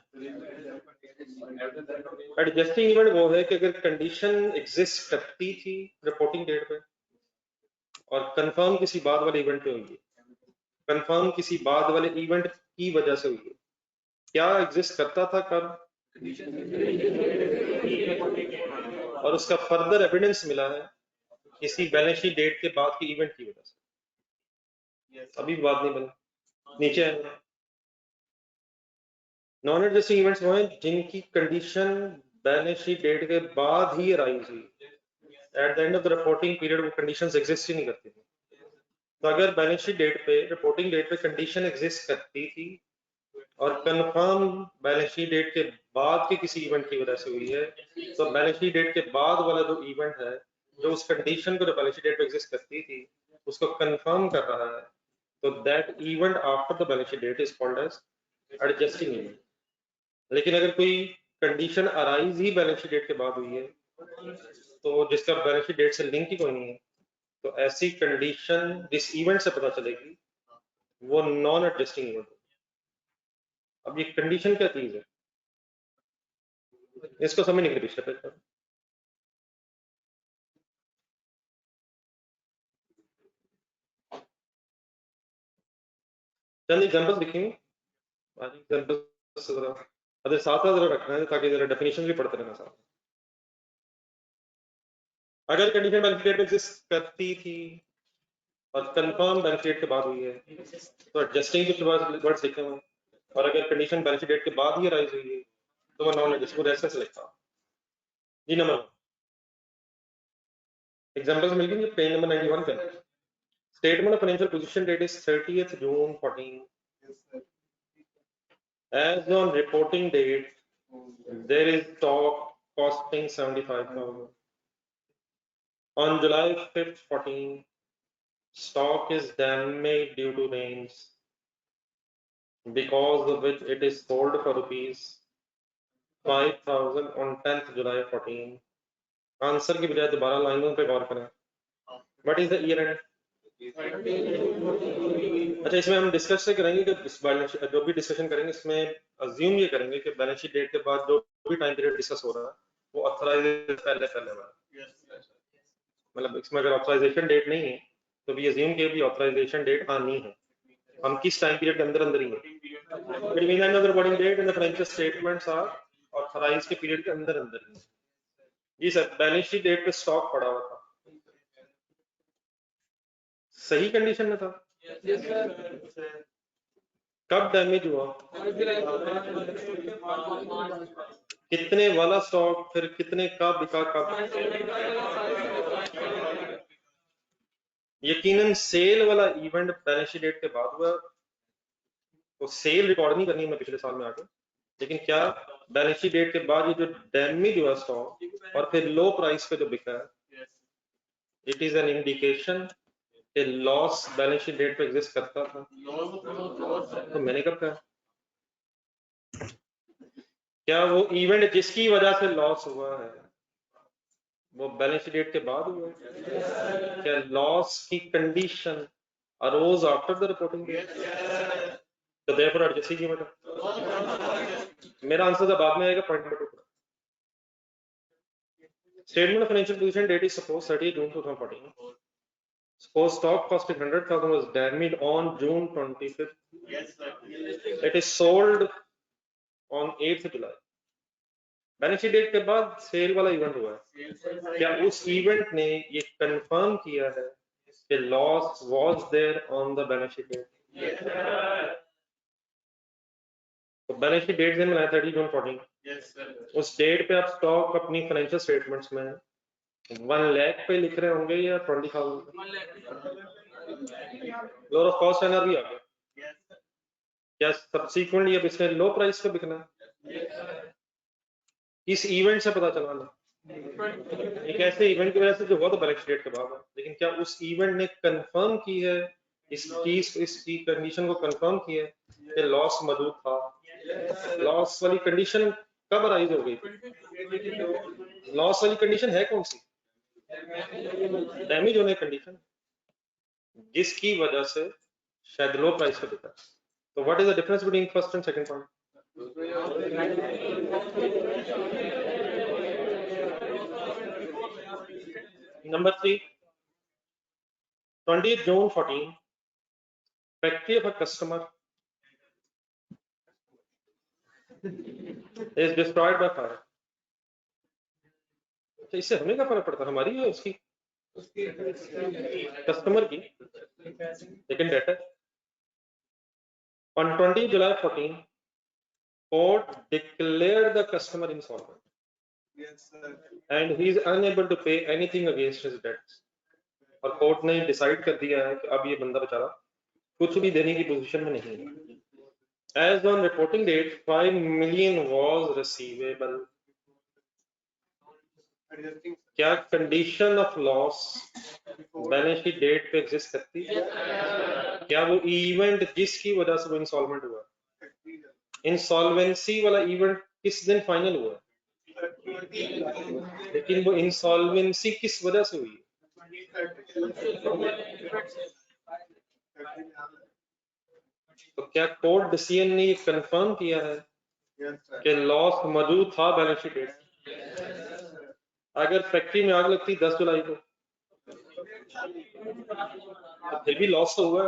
एडजस्टिंग इवेंट वो है कि अगर कंडीशन एग्जिस्ट करती थी रिपोर्टिंग डेट पे और कंफर्म किसी बाद वाले इवेंट पे हुई है, कंफर्म किसी बाद वाले इवेंट की वजह से हुई है। क्या एग्जिस्ट करता था कब, और उसका फर्दर एविडेंस मिला है किसी बैलेंस शीट डेट के बाद की इवेंट की वजह से। अभी भी बात नहीं बनी। नीचे है नॉन एडजस्टिंग इवेंट्स वो हैं जिनकी कंडीशन बैलेंस शीट डेट के बाद ही अराइज हुई, at the end of the reporting period वो कंडीशंस एग्जिस्ट ही नहीं करती थी। तो अगर बैलेंस शीट डेट पे रिपोर्टिंग डेट पे कंडीशन एग्जिस्ट करती थी और कंफर्म बैलेंस शीट डेट के बाद के किसी इवेंट की वजह से हुई है, तो बैलेंस शीट डेट के बाद वाला जो इवेंट है जो उस कंडीशन को जो बैलेंस शीट डेट पे एग्जिस्ट करती थी उसको कंफर्म कर रहा है, तो that event after the balance sheet date is called as adjusting event. लेकिन अगर कोई कंडीशन अराइज ही बैलेंस शीट डेट के बाद हुई है तो जिसका बैलेंस शीट डेट से लिंक ही कोई नहीं है, तो ऐसी कंडीशन जिस इवेंट से पता चलेगी वो नॉन एडजस्टिंग इवेंट है। अब ये कंडीशन क्या चीज है इसको समझने के लिए पिछले पेज पर चंद एग्जांपल्स लिखेंगे। आज एग्जांपल्स जरा अगर साथ साथ जरा रखना है ताकि जरा डेफिनेशन भी पढ़ते रहना साथ। अगर कंडीशन बैलेंस डेट एग्जिस्ट करती थी और कंफर्म बैलेंस डेट के बाद हुई है तो एडजस्टिंग के वर्ड्स लिखे हुए हैं, और अगर कंडीशन बैलेंस डेट के बाद ही अराइज हुई है तो वो नॉन एडजस्टिंग ऐसे लिखा। जी नंबर एग्जांपल्स मिल गए। पेज नंबर 91 पे statement of financial position date is 30th June 14। As on reporting date, there is stock costing 75,000. On July 5th, 14, stock is damaged due to rains, because of which it is sold for rupees 5,000 on 10th July 14. Answer की बजाय दोबारा लाइनों पे गौर करें। What is the year end? अच्छा, इसमें हम डिस्कस से करेंगे कि जो भी डिस्कशन करेंगे इसमें अज्यूम ये करेंगे कि बैलेंस शीट डेट के बाद जो भी टाइम पीरियड डिस्कस हो रहा है वो ऑथराइजेशन पहले वाला, मतलब इसमें अगर ऑथराइजेशन डेट नहीं है तो भी अज्यूम के भी ऑथराइजेशन डेट आनी है। हम किस टाइम पीरियड के अंदर ही है, between end of the reporting date and the financial statements are authorized के पीरियड के अंदर ही। जी सर, बैलेंस शीट डेट पे स्टॉक पड़ा हुआ था, सही कंडीशन में था। कब डैमेज हुआ, कितने वाला स्टॉक, फिर कितने का बिका कब। यकीनन सेल वाला इवेंट बैलेंस शीट डेट के बाद हुआ, तो सेल रिकॉर्ड नहीं करनी है मैं पिछले साल में आके, लेकिन क्या बैलेंस शीट डेट के बाद ये जो डैमेज हुआ स्टॉक और फिर लो प्राइस पे जो बिका है, इट इज एन इंडिकेशन कि लॉस बैलेंस शीट डेट पे एग्जिस्ट करता था। तो मैंने कब कहा, क्या वो इवेंट जिसकी वजह से लॉस हुआ है वो बैलेंस शीट डेट के बाद हुआ है? क्या लॉस की condition arose after the reporting date? तो देयरफॉर एडजस्टिंग इवेंट। मेरा आंसर जब बाद में आएगा point number 2। Statement of financial position date is suppose 30 June 2014। Suppose stock costing 100,000 was damaged on June 25th. It is sold on 8th July. Balance sheet date के बाद सेल वाला इवेंट हुआ है, क्या उस इवेंट ने ये कंफर्म किया है कि loss was there on the balance sheet date? तो बैलेंस शीट डेट दिन बनाया 30 जून 14। Yes sir. उस डेट पे आप स्टॉक अपनी फाइनेंशियल स्टेटमेंट्स में 1 लाख पे लिख रहे होंगे या 20,000? 1 लाख। लोअर ऑफ कॉस्ट एनआर भी आ गया। Yes sir. क्या सब्सीक्वेंटली अब इसने लो प्राइस पे बिकना है? Yes sir. इस इवेंट से पता चला ना, एक ऐसे इवेंट की वजह से जो हुआ तो बैलेंस डेट के बाद है, लेकिन क्या उस इवेंट ने कंफर्म की है इसकी कंडीशन को कंफर्म की है कि लॉस मौजूद था? लॉस वाली कंडीशन कब अराइज हो गई? लॉस वाली कंडीशन है कौन सी? डैमेज होने कंडीशन, जिसकी वजह से शायद लो प्राइस पे बिका। तो what is the difference between first and second point? Number 3, 20th June 14, factory of a customer is destroyed by fire. तो इससे हमें क्या फर्क पड़ता है, हमारी है उसकी कस्टमर की, लेकिन data on 20 July 14, court declared the customer insolvent. Yes sir. And he is unable to pay anything against his debts. और कोर्ट ने डिसाइड कर दिया है कि अब ये बंदा बेचारा कुछ भी देने की पोजीशन में नहीं है। As on reporting date, 5 million was receivable. क्या condition of loss balance sheet date पे एग्जिस्ट करती है? क्या वो इवेंट जिसकी वजह से वो इंसॉल्वेंट हुआ, इंसॉल्वेंसी वाला इवेंट किस दिन फाइनल हुआ? लेकिन वो इंसॉल्वेंसी किस वजह से हुई? तो क्या कोर्ट डिसीजन ने कंफर्म किया है कि लॉस मौजूद था बैलेंस शीट डेट? अगर फैक्ट्री में आग लगती 10 जुलाई को तो फिर भी लॉस तो हुआ,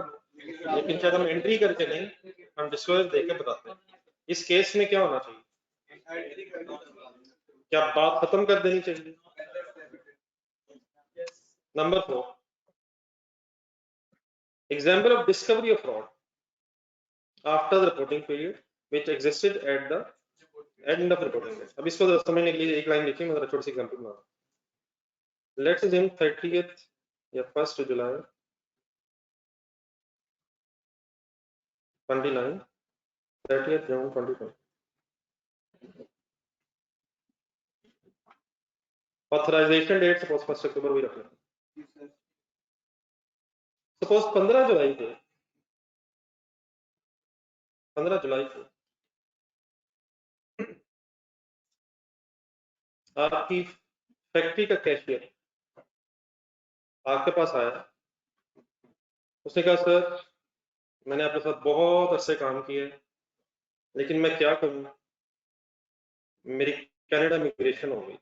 लेकिन शायद हम एंट्री करके नहीं, हम डिस्क्लोजर देके बताते हैं। इस केस में क्या होना चाहिए? क्या बात खत्म कर देनी चाहिए? Number 4, example of discovery of fraud after the reporting period which existed at the end of reporting period. अब इसको समझने के लिए एक लाइन लिखिए, मैं छोटी सी एग्जांपल बना रहा हूं। लेट्स assume 30th या 1st जुलाई 29, 30th June 2020, authorization date suppose 1 अक्टूबर भी रख लें। सपोज 15 जुलाई को आपकी फैक्ट्री का कैशियर आपके पास आया, उसने कहा सर मैंने आपके साथ बहुत अरसे काम किया लेकिन मैं क्या करूं, मेरी कनाडा मिग्रेशन हो गई।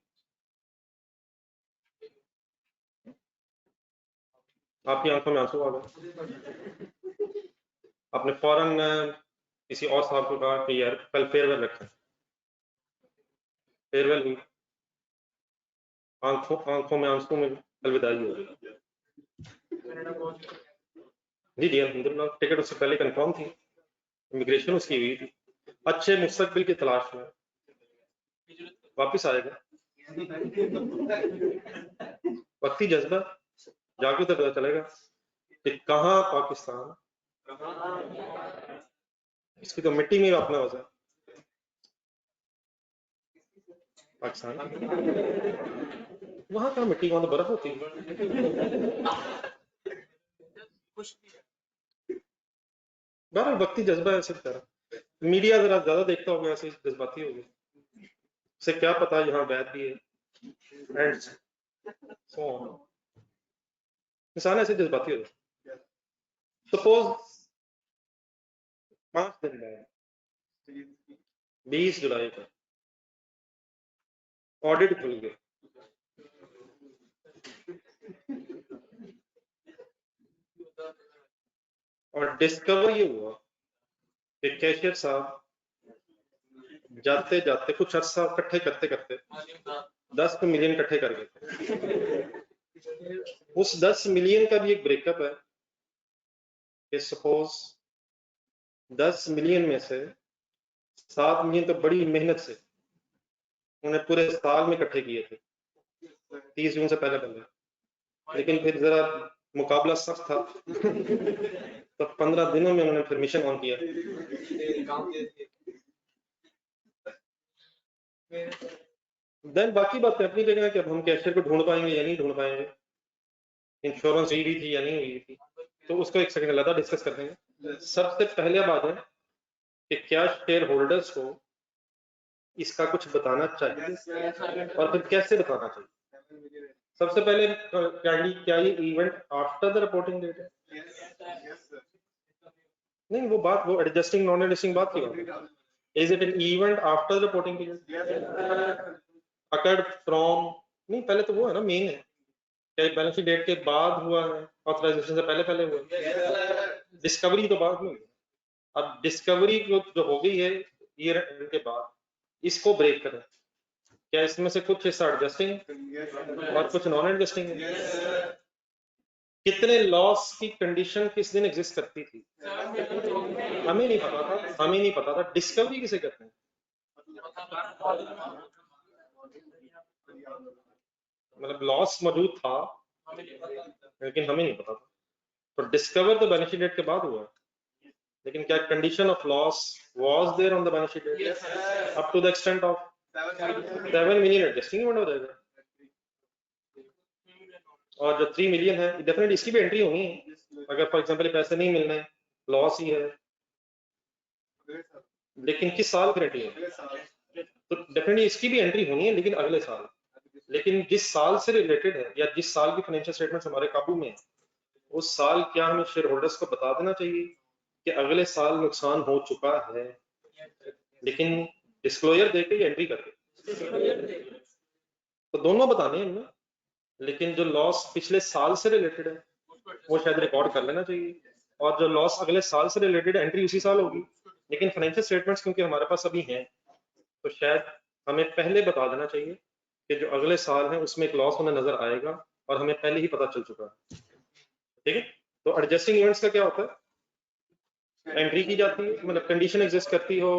आपकी आंखों में आंसू आ गए, आपने फौरन किसी और साहब को कहा कि यार कल फेयरवेल रखें। फेयरवेल हुई, आंखों में आंसू में अलविदाई हो गई। जी जी अलहमदुलिल्लाह, टिकट उससे पहले कंफर्म थी, इमिग्रेशन उसकी हुई थी, अच्छे मुस्तकबिल की तलाश में वापस आएगा। वक्ती जज्बा जाके तो पता चलेगा कि कहाँ पाकिस्तान, इसकी तो मिट्टी में अपना वजह पाकिस्तान, वहां का मिट्टी, वहां तो बर्फ होती है। बहरहाल वक्ती जज्बा ऐसे तरह, मीडिया जरा ज्यादा देखता होगा, ऐसे जज्बाती हो गया, उसे क्या पता यहाँ वैद भी है एंड सो ऑन, इंसान ऐसे जज्बाती हो जाए। सपोज 5 दिन बाद 20 जुलाई को ऑडिट खुल गया, और डिस्कवर ये हुआ कि कैशियर साहब जाते जाते कुछ अर्सा इकट्ठे करते करते 10 मिलियन इकट्ठे कर गए। उस 10 मिलियन का भी एक ब्रेकअप है कि सपोज 10 मिलियन में से 7 मिलियन तो बड़ी मेहनत से उन्होंने पूरे साल में इकट्ठे किए थे 30 जून से पहले पहले, लेकिन फिर जरा मुकाबला सख्त था तो 15 दिनों में उन्होंने फिर मिशन ऑन किया। देन बाकी बातें अपनी जगह है कि अब हम कैशियर को ढूंढ पाएंगे या नहीं ढूंढ पाएंगे, इंश्योरेंस हुई थी या नहीं हुई थी, तो उसको एक सेकंड अलग डिस्कस कर देंगे। सबसे पहले बात है कि क्या शेयर होल्डर्स को इसका कुछ बताना चाहिए और फिर कैसे बताना चाहिए। सबसे पहले क्या ये event after the reporting date है? नहीं, वो बात वो एडजस्टिंग नॉन एडजस्टिंग बात की बात है। Is it an event after the reporting period occurred from, नहीं पहले तो वो है ना मेन है, क्या बैलेंस शीट डेट के बाद हुआ है, ऑथराइजेशन से पहले पहले हुआ है, डिस्कवरी तो बाद में हुई है। अब डिस्कवरी जो हो गई है ईयर एंड के बाद, इसको ब्रेक करें, क्या इसमें से कुछ हिस्सा एडजस्टिंग और कुछ नॉन एडजस्टिंग है? कितने लॉस की कंडीशन किस दिन एग्जिस्ट करती थी हमें नहीं पता था, हमें नहीं पता था। डिस्कवरी किसे कहते हैं? मतलब लॉस मौजूद था लेकिन हमें नहीं पता था, तो डिस्कवर तो बैलेंस शीट डेट के बाद हुआ, लेकिन क्या condition of loss was there on the balance sheet date up to the extent of 7 million adjusting event हो जाएगा। और जो 3 मिलियन है डेफिनेटली इसकी भी एंट्री होनी है, अगर फॉर एग्जांपल पैसे नहीं मिलने लॉस ही है, लेकिन किस साल की एंट्री है, तो डेफिनेटली इसकी भी एंट्री होनी है लेकिन अगले साल। लेकिन जिस साल से रिलेटेड है या जिस साल की फाइनेंशियल स्टेटमेंट्स हमारे काबू में है, उस साल क्या हमें शेयर होल्डर्स को बता देना चाहिए कि अगले साल नुकसान हो चुका है, लेकिन डिस्क्लोजर देके या एंट्री करके, तो दोनों बताने हैं हमें, लेकिन जो लॉस पिछले साल से रिलेटेड है वो शायद रिकॉर्ड कर लेना चाहिए, और जो लॉस अगले साल से रिलेटेड है एंट्री उसी साल होगी, लेकिन फाइनेंशियल स्टेटमेंट्स क्योंकि हमारे पास अभी हैं तो शायद हमें पहले बता देना चाहिए कि जो अगले साल है उसमें एक लॉस हमें नजर आएगा और हमें पहले ही पता चल चुका है। ठीक है, तो एडजस्टिंग इवेंट्स का क्या होता है, एंट्री की जाती है, मतलब कंडीशन एग्जिस्ट करती हो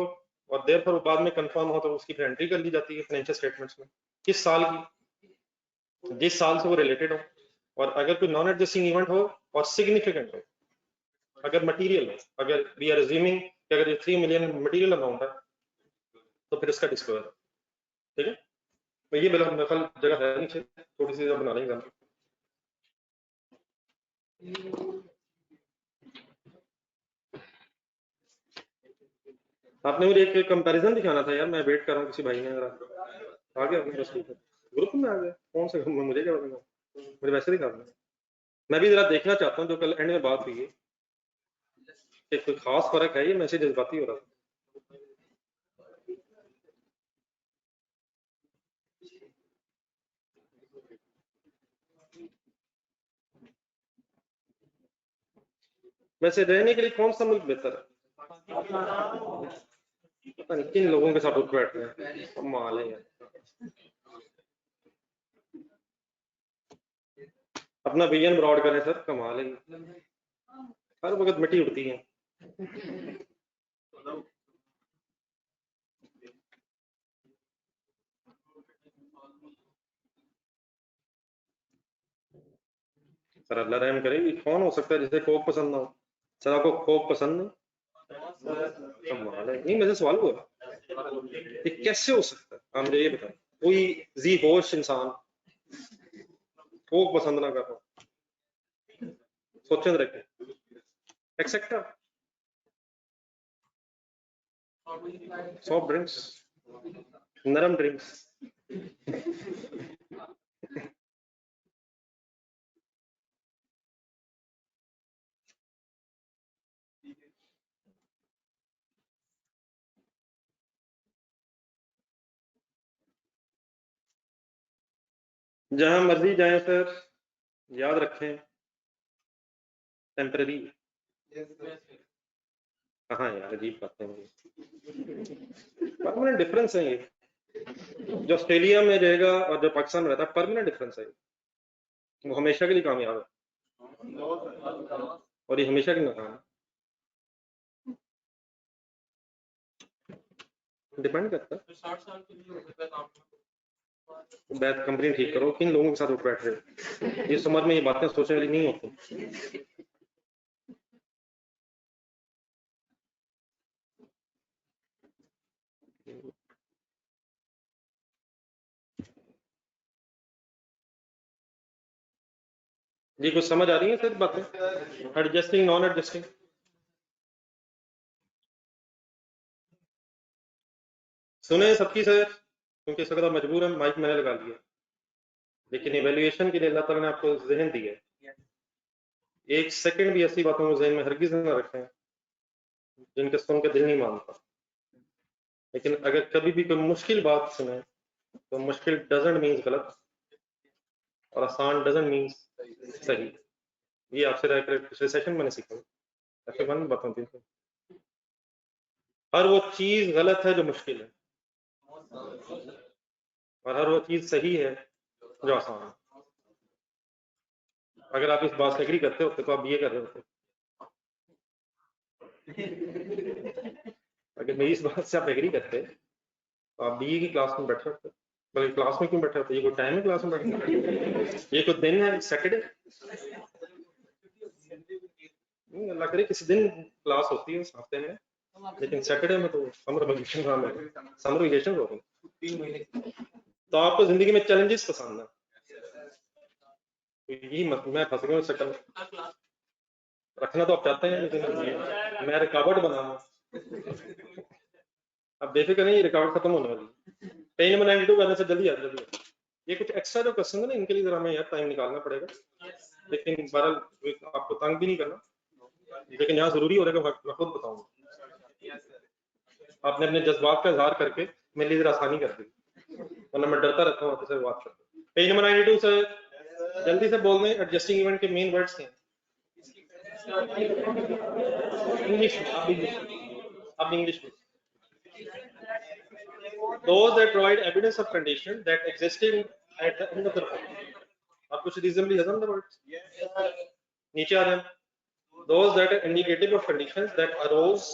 और देर पर बाद में कंफर्म हो तो उसकी फिर एंट्री कर ली जाती है फाइनेंशियल स्टेटमेंट्स में, किस साल की, जिस साल से वो रिलेटेड हो, और अगर कोई नॉन एडजस्टिंग इवेंट हो और सिग्निफिकेंट हो, अगर मटीरियल हो, अगर वी आर अज्यूमिंग कि अगर ये 3 मिलियन मटीरियल अमाउंट है तो फिर इसका डिस्क्लोजर। ठीक है, तो ये मेरा मेरे जगह है नीचे, थोड़ी सी बना लेंगे। आपने मुझे एक कंपैरिजन दिखाना था यार, मैं वेट कर रहा हूँ किसी भाई ने, जरा आ गया अपने बस ग्रुप में आ गया, कौन से ग्रुप में, मुझे क्या पता, मुझे वैसे दिखा रहा है। मैं भी जरा देखना चाहता हूँ जो कल एंड में बात हुई है कि कोई खास फर्क है, ये मैसेज जज्बाती हो रहा है। वैसे रहने के लिए कौन सा मुल्क बेहतर है? पता नहीं किन लोगों के साथ उठ बैठ रहे हैं, कमाल है यार। अपना विजन ब्रॉड करें सर, कमाल है, हर वक्त मिट्टी उड़ती है। सर अल्लाह रहम करे, कौन हो सकता है जिसे कोक पसंद ना हो? सर आपको कोक पसंद नहीं? कमाल है, नहीं मुझे सवाल हुआ ये कैसे हो सकता है, आप मुझे ये बताएं, कोई जी होश इंसान कोक पसंद ना कर रहा, सोचें रखें, एक्सेट्रा सॉफ्ट ड्रिंक्स, नरम ड्रिंक्स। जहां मर्जी जाएं सर, याद रखें टेम्पररी। कहाँ यार, अजीब बातें हैं, परमानेंट डिफरेंस है ये, जो ऑस्ट्रेलिया में रहेगा और जो पाकिस्तान में रहता है परमानेंट डिफरेंस है, वो हमेशा के लिए कामयाब है और ये हमेशा के लिए नाकाम है। डिपेंड करता है, तो 60 साल के लिए हो सकता है काम। बैठ कंपनी ठीक करो, किन लोगों के साथ उठ बैठ रहे हो, इस उम्र में ये बातें सोचने वाली नहीं होती। जी कुछ समझ आ रही है सर बातें, एडजस्टिंग नॉन एडजस्टिंग? सुने सबकी सर, क्योंकि इस वक्त आप मजबूर हैं, माइक मैंने लगा लिया, लेकिन इवेल्युएशन के लिए अल्लाह ताला ने आपको जहन दिया है। एक सेकंड भी ऐसी बातों को जहन में हरगिज न रखें जिनके सुन के दिल नहीं मानता। लेकिन अगर कभी भी कोई मुश्किल बात सुने तो मुश्किल डजंट मीन्स गलत और आसान डजंट मीन्स सही। ये आपसे रहकर पिछले सेशन मैंने सीखा, ऐसे वन बातों थी। हर वो चीज गलत है जो मुश्किल है, और हर वो चीज सही है जो आसान है। अगर आप इस बात से एग्री करते होते तो आप ये कर रहे होते। अगर मेरी इस बात से आप एग्री करते तो आप बीए की क्लास में बैठे होते। बल्कि क्लास में क्यों बैठे होते, ये कोई टाइम है क्लास में बैठने? ये कोई दिन है सैटरडे? अल्लाह करे किसी दिन क्लास होती है इस हफ्ते में, लेकिन सैटरडे में तो समर वेकेशन का है, समर वेकेशन हो गई। तो आपको जिंदगी में चैलेंजेस पसंद है, यही मैं फंस गया शक्ल रखना तो आप चाहते हैं, लेकिन मैं रिकॉर्ड बनाऊंगा। अब बेफिक्र नहीं, रिकॉर्ड खत्म होने वाली। पेज नंबर 92 करने से जल्दी ये कुछ एक्स्ट्रा जो क्वेश्चन है ना, इनके लिए जरा हमें यार टाइम निकालना पड़ेगा, लेकिन बहरहाल आपको तंग भी नहीं करना, लेकिन यहाँ जरूरी हो रहेगा, मैं खुद बताऊंगा। आपने अपने जज्बात का इजहार करके मेरे लिए जरा आसानी कर दी, वरना मैं डरता रहता हूँ आपसे बात करते। पेज नंबर 92 से जल्दी से बोल दें, एडजस्टिंग इवेंट के मेन वर्ड्स हैं। इंग्लिश में, आप इंग्लिश में। Those that provide evidence of condition that existed at the end of the report. आप कुछ reasonably हजम the words? नीचे आ रहे हैं। Those that are indicative of conditions that arose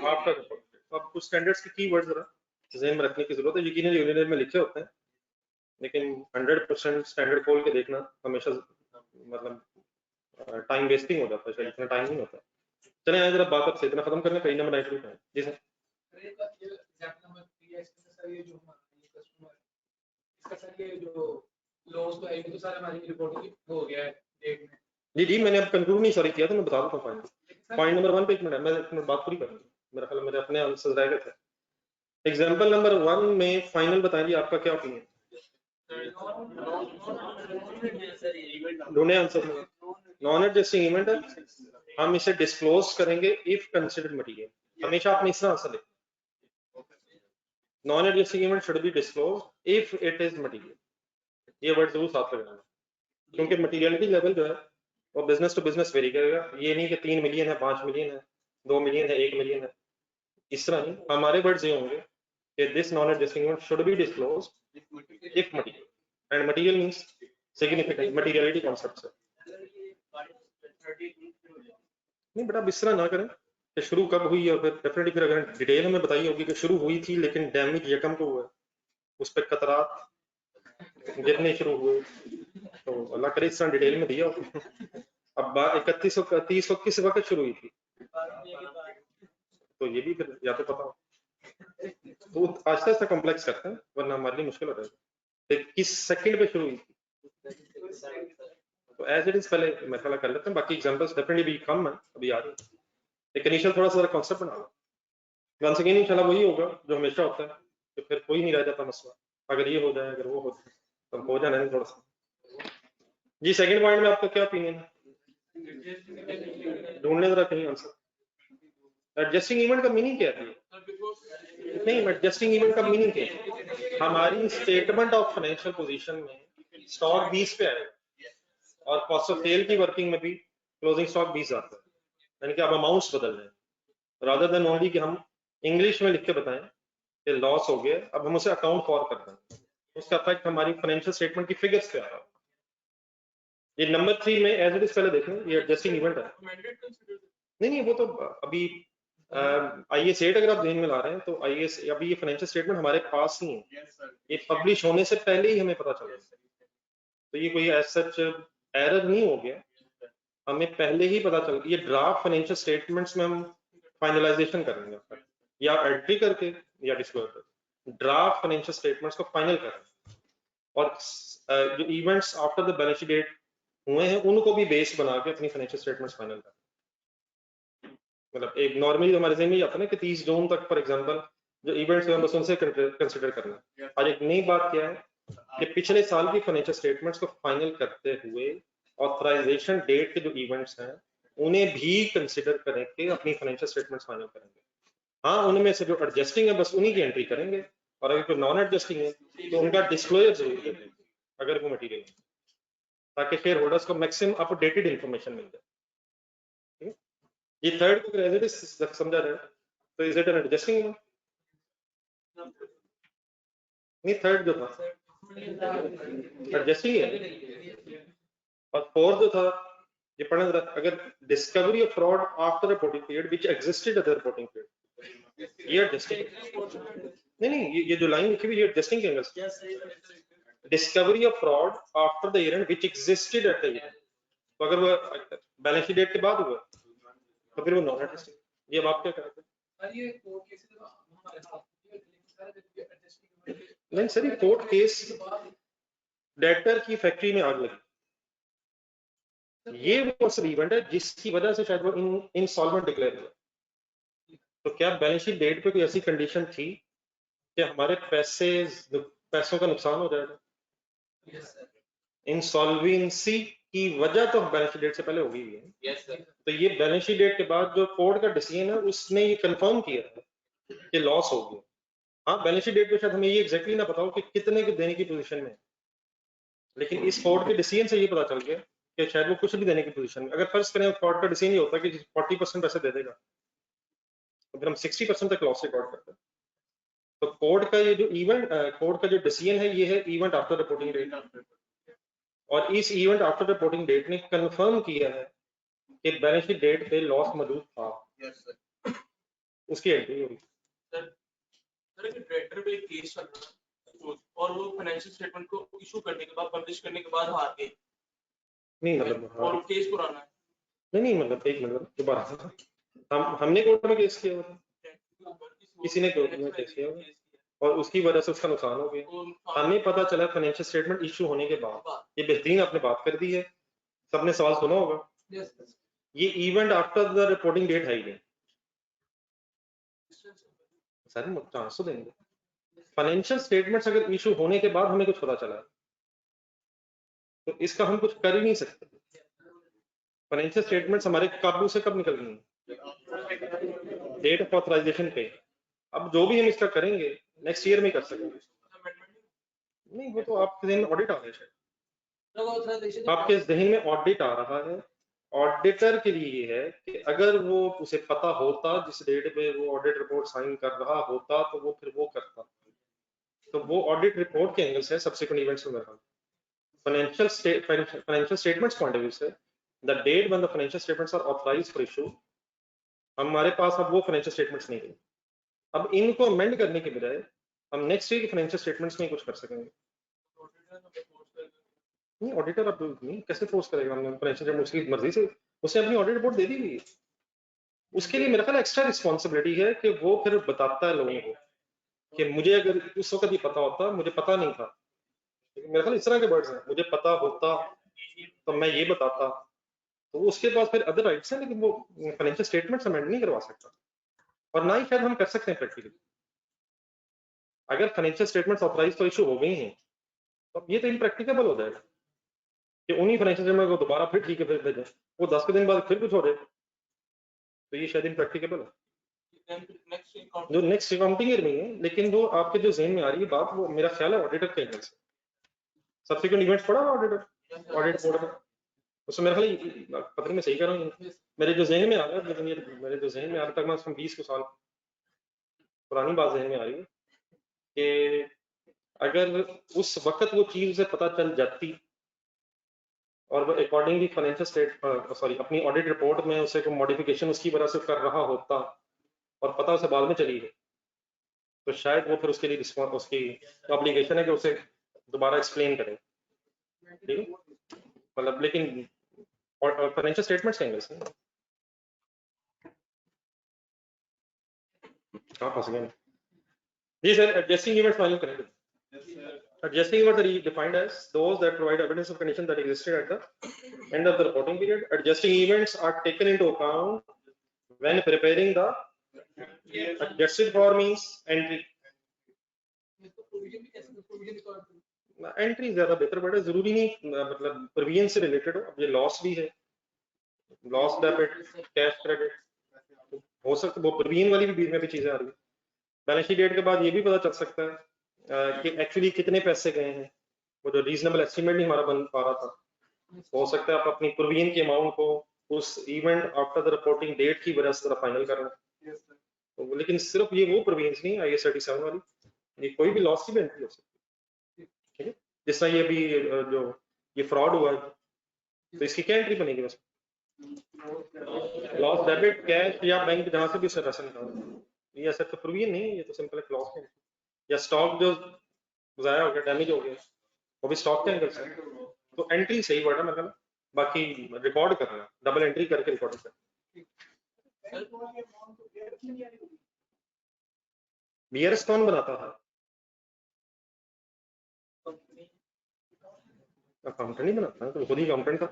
after the report. अब कुछ standards के keywords जरा ज़हन में रखने की जरूरत है। यकीनन यूनियन में लिखे होते हैं, लेकिन 100% स्टैंडर्ड खोल के देखना हमेशा मतलब टाइम वेस्टिंग हो जाता है, शायद इतना टाइम नहीं होता। चलें आज जरा बात आपसे इतना खत्म करने पेज नंबर 92 पे। जी सर। जी जी मैंने अब कंक्लूड नहीं सॉरी किया, तो मैं बता देता हूँ पॉइंट नंबर 1 पे। एक मिनट मैं एक मिनट बात पूरी करूँ, मेरा ख्याल मेरे अपने आंसर रह गए थे। एग्जांपल नंबर 1 में फाइनल बताइए आपका क्या ओपिनियन? ढूंढे आंसर में। नॉन एडजस्टिंग इवेंट है, हम इसे डिस्क्लोज करेंगे इफ कंसिडर्ड मटेरियल। हमेशा आपने इस आंसर लिखा, non adjusting event should be disclose if it is material. ये वर्ड जरूर साथ लगाना, क्योंकि मटेरियलिटी लेवल जो है वो बिजनेस टू बिजनेस वेरी करेगा। ये नहीं कि 3 मिलियन है, 5 मिलियन है, 2 मिलियन है, 1 मिलियन है, इस तरह नहीं। हमारे वर्ड्स ये होंगे कि this non adjusting event should be disclose if material, and material means significant, materiality concept है। नहीं बेटा, अब इस तरह ना करें कि शुरू कब हुई, और फिर डेफिनेटली फिर अगर डिटेल हमें बताई होगी कि शुरू हुई थी, लेकिन डैमेज यकम को हुआ, उस पर कतरात गिरने शुरू हुए, तो अल्लाह करे इस तरह डिटेल में दिया हो। अब 3130 को किस वक्त शुरू हुई थी, तो ये भी फिर या तो पता हो। तो आस्ते आस्ते कॉम्प्लेक्स करते हैं, वरना हमारे लिए मुश्किल हो जाएगा। किस सेकंड पे शुरू हुई थी, तो एज इट इज पहले मेरे ख्याल कर लेते हैं। बाकी एग्जांपल्स डेफिनेटली भी कम है अभी आ रही है, लेकिन इनिशियल थोड़ा सा कॉन्सेप्ट बना लो। वंस अगेन इंशाल्लाह वही होगा जो हमेशा होता है, तो फिर कोई नहीं रह जाता मसला। अगर ये हो जाए, अगर वो हो जाए, तो हो जाना है थोड़ा सा। जी सेकंड पॉइंट में आपका क्या ओपिनियन है? ढूंढने जरा कहीं आंसर। एडजस्टिंग इवेंट का मीनिंग क्या है? नहीं, एडजस्टिंग इवेंट का मीनिंग क्या है? हमारी स्टेटमेंट ऑफ फाइनेंशियल पोजीशन में स्टॉक 20 पे आएगा, और कॉस्ट ऑफ सेल की वर्किंग में भी क्लोजिंग स्टॉक 20 आता है, यानी कि अब अमाउंट्स बदल रहे हैं, रादर देन ओनली कि हम इंग्लिश में लिख के बताएं कि लॉस हो गया, अब हम उसे अकाउंट फॉर कर रहे हैं, उसका इफेक्ट हमारी फाइनेंशियल स्टेटमेंट की फिगर्स पे आ रहा है। ये नंबर 3 में एज इट इज पहले देखें, ये एडजस्टिंग इवेंट है। नहीं वो तो अभी IAS 8 अगर आप ध्यान में ला रहे हैं तो IAS अभी ये फाइनेंशियल स्टेटमेंट हमारे पास ही है, ये पब्लिश होने से पहले ही हमें पता चला, तो ये कोई एज सच एरर नहीं हो गया, हमें पहले ही पता चल, ये ड्राफ्ट फाइनेंशियल स्टेटमेंट्स में हम फाइनलाइजेशन करेंगे या एंट्री करके या डिस्क्लोजर, ड्राफ्ट फाइनेंशियल स्टेटमेंट्स को फाइनल करेंगे और जो events after the balance sheet date हुए हैं उनको भी बेस बना के अपनी फाइनेंशियल स्टेटमेंट्स फाइनल करें। मतलब एक नॉर्मली हमारे ज़हन में ये आता है ना कि 30 जून तक फॉर एग्जांपल जो इवेंट्स हैं बस उनसे कंसीडर करना है। आज एक नई बात क्या है कि पिछले साल की फाइनेंशियल स्टेटमेंट्स को फाइनल करते हुए ऑथराइजेशन डेट के जो इवेंट्स हैं उन्हें भी कंसीडर करके अपनी फाइनेंशियल स्टेटमेंट्स फाइनल करेंगे। हाँ, उनमें से जो एडजस्टिंग है बस उन्हीं की एंट्री करेंगे और अगर कोई नॉन एडजस्टिंग है तो उनका डिस्क्लोजर जरूर करेंगे अगर वो मटीरियल, ताकि शेयर होल्डर्स को मैक्सिमम अपडेटेड इंफॉर्मेशन मिल जाए। ये थर्ड को एज इट इज समझा रहे हैं, तो is it an adjusting one? नहीं, थर्ड जो था एडजस्टिंग है, और फोर्थ जो था ये पढ़ना जरा, अगर discovery of fraud after reporting period which existed at the reporting period, ये एडजस्टिंग नहीं, ये जो लाइन लिखी हुई है एडजस्टिंग के एंगल से, discovery of fraud after the year and which existed at the year, तो अगर वो बैलेंस शीट डेट के बाद हुआ तो फिर वो नॉन एडजस्टिंग। ये अब आप क्या करते हैं? नहीं सर, ये कोर्ट केस डेटर की फैक्ट्री में आग लगी, ये वो सब इवेंट है जिसकी वजह से शायद वो इंसॉल्वेंट डिक्लेयर हुआ। तो क्या बैलेंस शीट डेट पे कोई ऐसी कंडीशन थी कि हमारे पैसों का नुकसान हो जाएगा? इंसॉल्वेंसी की वजह तो बैलेंस शीट डेट से पहले होगी ही है। तो ये बैलेंस शीट डेट के बाद जो कोर्ट का डिसीजन है उसने ये कंफर्म किया है कि लॉस हो गया। हाँ, बैलेंस शीट डेट पे शायद हमें ये एग्जैक्टली ना पता हो कि कितने के देने की पोजीशन में है, लेकिन इस कोर्ट के डिसीजन से ये पता चल गया कि शायद वो कुछ भी देने की पोजीशन में, अगर फर्ज करें कोर्ट का डिसीजन ये होता है कि 40% पैसे दे देगा तो फिर हम 60% तक लॉस रिकॉर्ड करते हैं। तो कोर्ट का ये जो कोर्ट का जो डिसीजन है ये है इवेंट आफ्टर रिपोर्टिंग डेट, और इस इवेंट आफ्टर रिपोर्टिंग डेट ने कंफर्म किया है कि बैलेंस शीट डेट पे लॉस मौजूद था। उसकी एंट्री होगी। सर एक डायरेक्टर पे एक केस चल रहा है और वो फाइनेंशियल स्टेटमेंट को इशू करने के बाद पब्लिश करने के बाद हार गए, नहीं मतलब और केस पुराना है। नहीं मतलब एक मिनट दोबारा, हमने कोर्ट में केस किया हुआ, किसी ने कोर्ट में केस किया हुआ और उसकी वजह से उसका नुकसान हो गया। हमें पता चला फाइनेंशियल स्टेटमेंट इशू होने के बाद, ये बेहतरीन आपने बात कर दी है, सबने सवाल सुना होगा, ये event after the reporting date है ही नहीं। सर चांस तो देंगे, फाइनेंशियल स्टेटमेंट्स अगर इशू होने के बाद हमें कुछ पता चला तो इसका हम कुछ कर ही नहीं सकते। फाइनेंशियल स्टेटमेंट्स हमारे काबू से कब निकल गई? डेट ऑफ ऑथराइजेशन पे। अब जो भी हम इसका करेंगे नेक्स्ट ईयर में कर सकेंगे। नहीं, वो तो आपके जहन में ऑडिट आ रहा है, शायद आपके जहन में ऑडिट आ रहा है। ऑडिटर के लिए ये है कि अगर वो उसे पता होता जिस डेट पे वो ऑडिट रिपोर्ट साइन कर रहा होता तो वो फिर वो करता, तो वो ऑडिट रिपोर्ट के एंगल से सब्सिक्वेंट इवेंट्स में financial statements point of view से the date when the financial statements are authorised for issue, हमारे पास अब वो फाइनेंशियल स्टेटमेंट्स नहीं है। अब इनको अमेंड करने के बजाय हम नेक्स्ट ईयर के फाइनेंशियल स्टेटमेंट्स में कुछ कर सकेंगे। नहीं, ऑडिटर अब नहीं कैसे फोर्स करेगा? हमने फाइनेंशियल स्टेटमेंट उसकी मर्जी से, उसने अपनी ऑडिट रिपोर्ट दे दी हुई है, उसके लिए मेरा ख्याल एक्स्ट्रा रिस्पॉन्सिबिलिटी है कि वो फिर बताता है लोगों को कि मुझे अगर उस वक्त ही पता होता, मुझे पता नहीं था, लेकिन मेरे ख्याल इस तरह के वर्ड्स हैं, मुझे पता होता तो मैं ये बताता, तो उसके बाद फिर अदर राइट्स हैं, लेकिन वो फाइनेंशियल स्टेटमेंट्स अमेंड नहीं करवा सकता, और ना ही शायद हम कर सकते हैं प्रैक्टिकली। अगर फाइनेंशियल स्टेटमेंट्स ऑथराइज तो इशू हो गई हैं तो ये तो इम्प्रैक्टिकेबल हो जाएगा कि उन्हीं फाइनेंशियल स्टेटमेंट को दोबारा फिर ठीक है फिर भेजें, वो 10 के दिन बाद फिर कुछ हो जाए, तो ये शायद इम्प्रैक्टिकेबल है जो नेक्स्ट अकाउंटिंग ईयर में है। लेकिन वो आपके जो जहन में आ रही है बात, वो मेरा ख्याल है ऑडिटर के एंगल से सब्सिक्वेंट इवेंट्स पढ़ा ऑडिटर ऑडिट बोर्ड में, उसमें मेरा ख्याल पता मैं सही कर रहा हूँ, मेरे जो जहन में आ रहा है, मेरे जो जहन में आ रहा है 20 साल पुरानी बात जहन में आ रही है कि अगर उस वक्त वो चीज उसे पता चल जाती और वो अकॉर्डिंगली फाइनेंशियल अपनी ऑडिट रिपोर्ट में उसे कोई मॉडिफिकेशन उसकी वजह से कर रहा होता और पता उसे बाद में चली है, तो शायद वो फिर उसके लिए रिस्पॉन्स, उसकी ऑब्लिगेशन है कि उसे दोबारा एक्सप्लेन करें, ठीक है। मतलब लेकिन फाइनेंशियल स्टेटमेंट्स के एंगल से कहाँ फंस गए जी सर। एडजस्टिंग इवेंट्स फाइनल करेंगे। Adjusting events are defined as those that provide evidence of condition that existed at the end of the reporting period. Adjusting events are taken into account when preparing the adjusted for means entry. Entry ज्यादा बेहतर वर्ड है, जरूरी नहीं मतलब प्रोविजन से रिलेटेड हो। अब ये लॉस भी है, लॉस डेबिट, कैश क्रेडिट, हो सकता है वो प्रोविजन वाली भी बीच में भी चीजें आ रही है। बैलेंस शीट डेट के बाद ये भी पता चल सकता है कि एक्चुअली कितने पैसे गए हैं, वो जो रीजनेबल एस्टिमेट नहीं हमारा बन पा रहा था। हो सकता है आप अपनी प्रोविजन के अमाउंट को उस event after the reporting date की वजह से फाइनल कर रहे हैं। तो लेकिन सिर्फ ये वो प्रोविजन नहीं, IAS 37 वाली, ये कोई भी लॉस की भी एंट्री हो सकती है, ठीक है। जिस तरह ये अभी जो ये फ्रॉड हुआ है, तो इसकी क्या एंट्री बनेगी? बस लॉस डेबिट, कैश या बैंक जहां से भी उससे पैसा निकालो, ये ऐसा तो प्रोविजन नहीं है, ये तो सिंपल एक लॉस है। या स्टॉक जो जाया हो गया, डैमेज हो गया, वो भी स्टॉक के एंगल से। तो एंट्री सही वर्ड है मतलब, बाकी रिकॉर्ड करना, डबल एंट्री करके रिकॉर्ड करना। BRS कौन बनाता था? अकाउंटेंट ही बनाता है, तो खुद ही अकाउंटेंट था।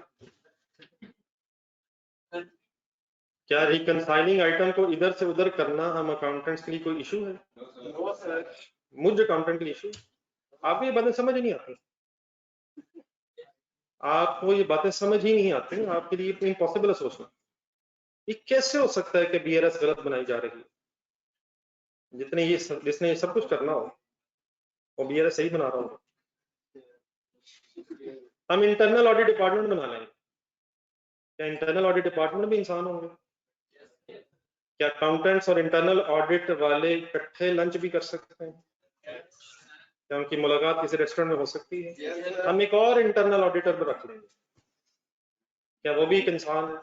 क्या रिकंसाइलिंग आइटम को इधर से उधर करना हम अकाउंटेंट्स के लिए कोई इशू है? मुझे अकाउंटेंट के लिए इशू, आपको ये बातें समझ नहीं आती, आपको ये बातें समझ ही नहीं आती, आपके लिए इम्पॉसिबल है सोचना। ये कैसे हो सकता है कि BRS गलत बनाई जा रही है? जिसने ये सब कुछ करना हो और BRS सही बना रहा हो। हम इंटरनल ऑडिट डिपार्टमेंट बना लेंगे, क्या इंटरनल ऑडिट डिपार्टमेंट भी इंसान होंगे? क्या अकाउंटेंट्स और इंटरनल ऑडिट वाले इकट्ठे लंच भी कर सकते हैं? क्या उनकी मुलाकात किसी रेस्टोरेंट में हो सकती है? हम एक और इंटरनल ऑडिटर पर रख लेंगे, क्या वो भी एक इंसान है?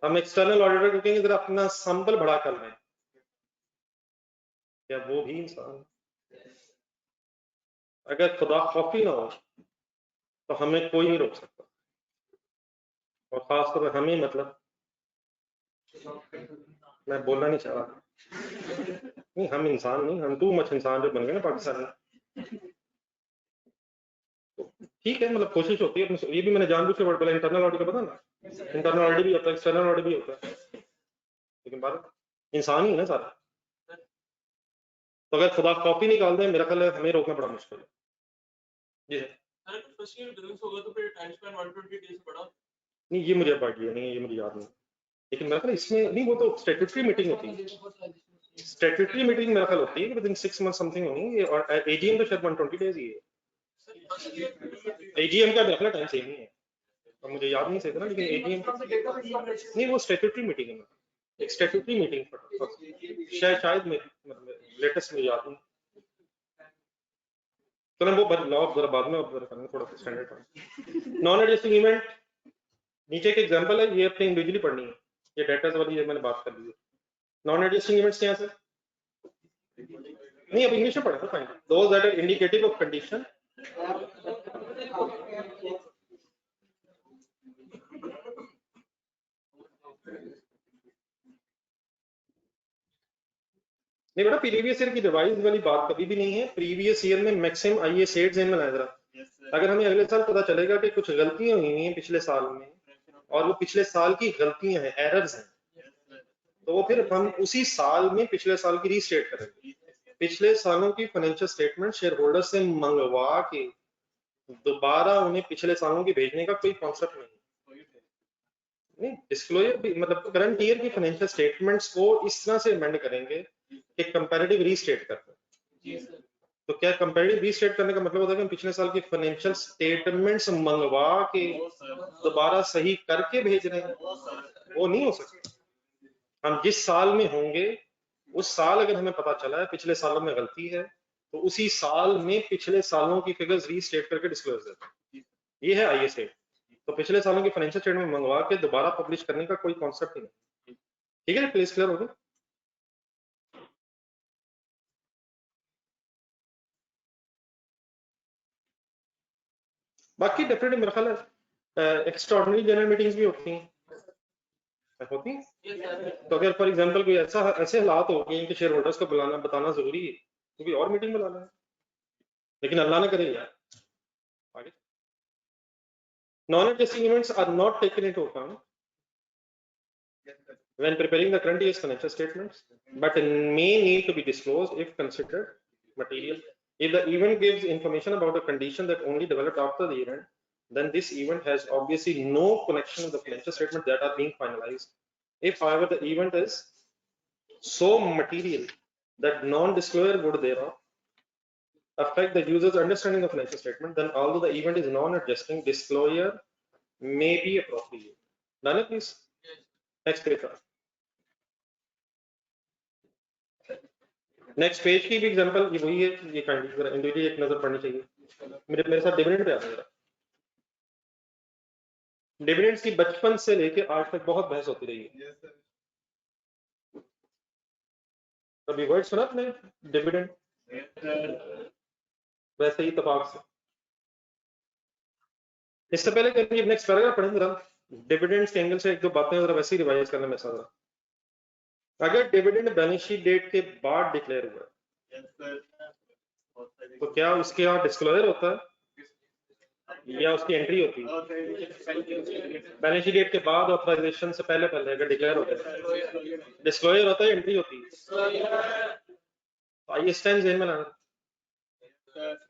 हम एक्सटर्नल ऑडिटर को कहेंगे जरा अपना संबल बढ़ा कर लें, क्या वो भी इंसान है? अगर खुदा खौफी ना हो तो हमें कोई नहीं रोक सकता, और खासतौर पर हमें, मतलब मैं बोलना नहीं चाह रहा, नहीं हम इंसान नहीं, हम टू मच इंसान जो बन गए ना पाकिस्तान में। तो ठीक है, मतलब कोशिश होती है, ये भी मैंने जानबूझ के वर्ड बोला, इंटरनल ऑडिट का पता ना, इंटरनल ऑडिट भी होता है, एक्सटर्नल ऑडिट भी होता है, लेकिन बात इंसान ही है ना सारा। तो अगर खुदा कॉपी निकाल दें, मेरा ख्याल है हमें रोकना बड़ा मुश्किल है जी सर। अरे कुछ मशीन बिजनेस होगा तो फिर टाइम स्पैन 120 डेज से बढ़ा। नहीं ये मुझे अब आइडिया नहीं है, ये मुझे याद नहीं, लेकिन मेरा ख्याल इसमें नहीं, वो तो स्टैट्यूटरी मीटिंग होती है, स्टैट्यूटरी मीटिंग मेरा ख्याल होती है कि विदिन 6 मंथ समथिंग होनी है, और AGM तो शायद 120 डेज ही है। AGM का मेरा टाइम सेम ही है, अब मुझे याद नहीं सही था ना, लेकिन AGM नहीं, वो स्टैट्यूटरी मीटिंग है, एक स्टैट्यूटरी मीटिंग शायद लेटेस्ट मुझे याद नहीं। तो वो लॉ जरा बाद में ऑब्जर्व करेंगे, थोड़ा सा स्टैंडर्ड। नॉन एडजस्टिंग इवेंट नीचे एक एग्जांपल है, ये अपने इंडिविजुअली पढ़नी है, ये डेटास वाली ये मैंने बात कर ली है। नॉन एडजस्टिंग इवेंट्स क्या है सर? नहीं अब इंग्लिश में पढ़े, fine, those that are indicative of condition नहीं बेटा, प्रीवियस ईयर की रिवाइज वाली बात कभी भी नहीं है। प्रीवियस ईयर में मैक्सिमम IAS 8 ज़हन में लाया जरा, अगर हमें अगले साल पता चलेगा कि कुछ गलतियां हुई हैं पिछले साल में, और वो पिछले साल की गलतियां हैं, एरर्स हैं, तो वो फिर हम उसी साल में पिछले साल की रीस्टेट करेंगे। पिछले सालों की फाइनेंशियल स्टेटमेंट शेयर होल्डर से मंगवा के दोबारा उन्हें पिछले सालों की भेजने का कोई कॉन्सेप्ट नहीं। डिस्क्लोजर भी मतलब करंट ईयर की फाइनेंशियल स्टेटमेंट्स को इस तरह से अमेंड करेंगे कि कंपैरेटिव रीस्टेट करते हैं। तो क्या कंपैरेटिव रीस्टेट करने का मतलब होता है कि हम पिछले साल की फाइनेंशियल स्टेटमेंट्स मंगवा के दोबारा सही करके भेज रहे हैं? वो नहीं हो सकता। हम जिस साल में होंगे उस साल अगर हमें पता चला है पिछले सालों में गलती है, तो उसी साल में पिछले सालों की फिगर्स रीस्टेट करके डिस्क्लोज देते हैं। ये है IAS 8। तो पिछले सालों की फाइनेंशियल स्टेटमेंट मंगवा के दोबारा पब्लिश करने का कोई कॉन्सेप्ट ही नहीं। ठीक है, प्लीज क्लियर हो गया? बाकी डेफिनेटली मेरा ख्याल है एक्स्ट्राऑर्डिनरी जनरल मीटिंग्स भी होती हैं Yes, sir. तो अगर फॉर एग्जांपल कोई ऐसे हालात हो गए कि शेयर होल्डर्स को बुलाना बताना जरूरी है तो कोई और मीटिंग बुलाना है, लेकिन अल्लाह ना करे यार। आगे non adjusting events are not taken into account when preparing the current year's financial statements, but may need to be disclosed if considered material. If the event gives information about a condition that only developed after the event, then this event has obviously no connection with the financial statements that are being finalized. If, however, the event is so material that non-disclosure would thereof affect the user's understanding of financial statement, then although the event is non-adjusting, disclosure may be appropriate. Nana, please. Next page. Next page की भी एग्जांपल ये वही है, ये काइंडली जरा इंडिविजुअली एक नजर पड़नी चाहिए। मेरे साथ डिविडेंड पे आ जरा। डिविडेंड्स की बचपन से लेके आज तक बहुत बहस होती रही है। कभी वर्ड सुना आपने डिविडेंड? वैसे ही इत्तेफाक से इससे पहले करिए नेक्स्ट पैराग्राफ पढ़ें जरा। डिविडेंड्स के एंगल से एक दो बातें जरा वैसे ही रिवाइज करने में सारा। अगर डिविडेंड बैलेंस शीट डेट के बाद डिक्लेयर हुआ तो क्या उसके यहाँ डिस्क्लोजर होता है या उसकी एंट्री होती है? बैलेंस शीट डेट के बाद ऑथराइजेशन से पहले अगर डिक्लेयर होता है डिस्क्लोजर होता है, एंट्री होती है। आइए इस टाइम ज़हन में लाना।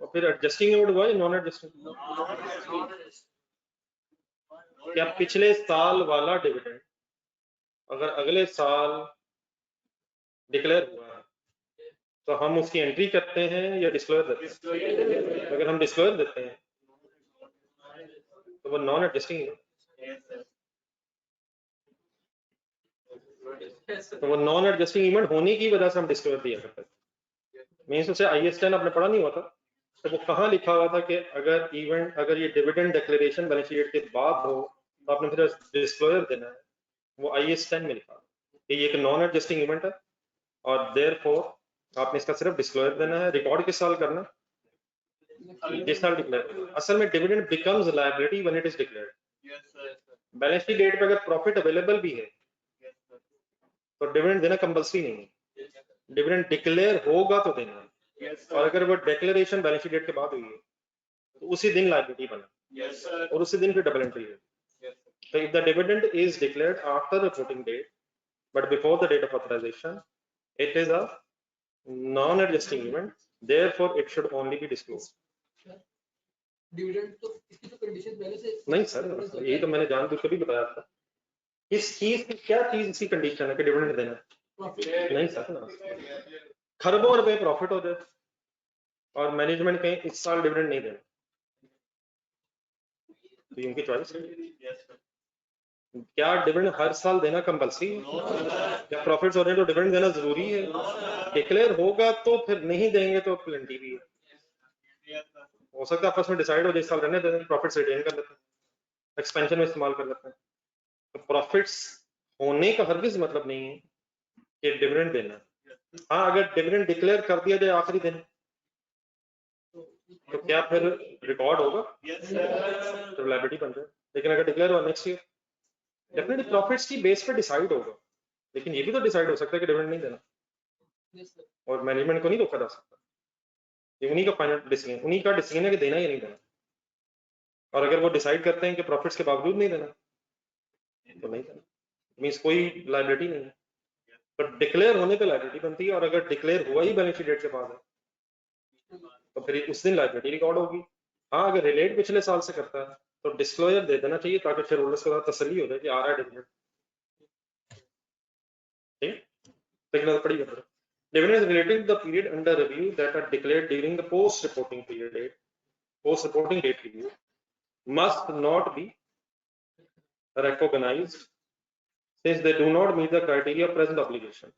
और फिर एडजस्टिंग इवेंट हुआ या नॉन एडजस्टिंग? क्या पिछले साल वाला डिविडेंड अगर अगले साल डिक्लेयर हुआ है तो हम उसकी एंट्री करते हैं या डिस्क्लोजर देते हैं? अगर हम डिस्क्लोजर देते हैं तो वो नॉन एडजस्टिंग है। तो वो नॉन एडजस्टिंग इवेंट होने की वजह से हम डिस्क्लोजर दिया करते हैं। मीन्स उसे IS10 आपने पढ़ा नहीं हुआ था तो वो कहाँ लिखा हुआ था कि अगर ये डिविडेंड डिक्लेरेशन बैलेंस शीट के बाद हो तो आपने फिर डिस्क्लोजर देना है। वो IS10 में लिखा कि ये एक नॉन एडजस्टिंग इवेंट है और देयरफॉर आपने इसका सिर्फ डिस्क्लोजर देना है। रिकॉर्ड किस साल करना? जिस साल डिक्लेयर। असल में dividend becomes liability when it is declared. Balance sheet date पे अगर प्रॉफिट अवेलेबल भी है तो डिविडेंड देना कंपल्सरी नहीं है। डिविडेंड डिक्लेयर होगा तो देना है। और अगर वो डिक्लेरेशन बैलेंस शीट डेट के बाद हुई है तो उसी दिन लायबिलिटी बना और उसी दिन फिर डबल एंट्री है। So if the dividend is declared after the reporting date, but before the date of authorization, it is a non-adjusting event. Therefore, it should only be disclosed. Dividend तो इसकी तो कंडीशन पहले से नहीं सर, यही तो मैंने जानबूझ कर भी बताया आपको। इस चीज की क्या चीज इसकी कंडीशन है कि डिविडेंड देना? नहीं सर ना, खरबों रुपए प्रॉफिट हो जाए और मैनेजमेंट कहीं इस साल डिविडेंड नहीं देना तो ये उनकी चॉइस है। क्या डिविडेंड हर साल देना कंपल्सरी है? क्या प्रॉफिट्स हो रहे हैं तो डिविडेंड देना जरूरी है? डिक्लेयर होगा तो फिर नहीं देंगे तो प्लेंटी भी है। हो सकता है आपस में डिसाइड हो जाए इस साल रहने दें, प्रॉफिट्स रिटेन कर लेते हैं, एक्सपेंशन में इस्तेमाल कर लेते हैं। तो प्रॉफिट्स होने का हरगिज मतलब नहीं है कि डिविडेंड देना। हाँ, अगर डिविडेंड डिक्लेयर कर दिया जाए आखिरी दिन तो क्या फिर रिकॉर्ड होगा? तो लायबिलिटी बन जाए। लेकिन अगर डिक्लेयर हुआ नेक्स्ट ईयर डेफिनेटली प्रॉफिट्स की बेस पे डिसाइड होगा, लेकिन ये भी तो डिसाइड हो सकता है कि डिविडेंड नहीं देना और मैनेजमेंट को नहीं रोका जा सकता। ये उन्हीं का फाइनल डिसीजन, उन्हीं का डिसीजन है कि देना या नहीं देना। और अगर वो डिसाइड करते हैं कि प्रॉफिट्स के बावजूद नहीं देना तो नहीं देना, मीन्स कोई लायबिलिटी नहीं है। तो डिक्लेयर होने पे लायबिलिटी बनती है और अगर डिक्लेयर हुआ ही बैलेंस शीट डेट के बाद है तो फिर उस दिन लायबिलिटी रिकॉर्ड होगी। हाँ, अगर रिलेट पिछले साल से करता है तो डिस्क्लोजर दे देना चाहिए ताकि शेयर होल्डर्स को तसल्ली हो जाए कि आ रहा है डिविडेंड। ठीक है, पढ़ी कर dividends relating to the period under review that are declared during the post reporting date period must not be recognized since they do not meet the criteria of present obligation.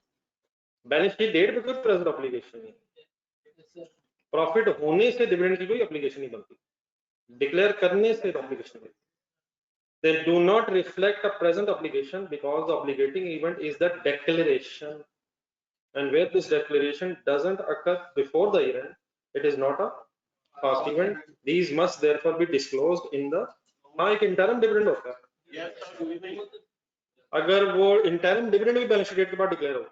Balance sheet date पे कोई प्रेजेंट ऑब्लिगेशन नहीं, प्रॉफिट होने से डिविडेंड की कोई ऑब्लिगेशन नहीं बनती, डिक्लेयर करने से ऑब्लिगेशन बनती। They do not reflect a present obligation because the obligating event is the declaration, and where this declaration doesn't occur before the event, it is not a past event. These must therefore be disclosed in the, हाँ एक इंटरम डिविडेंड होता है, अगर वो इंटरम डिविडेंड भी बैलेंस शीट के बाद डिक्लेयर हो,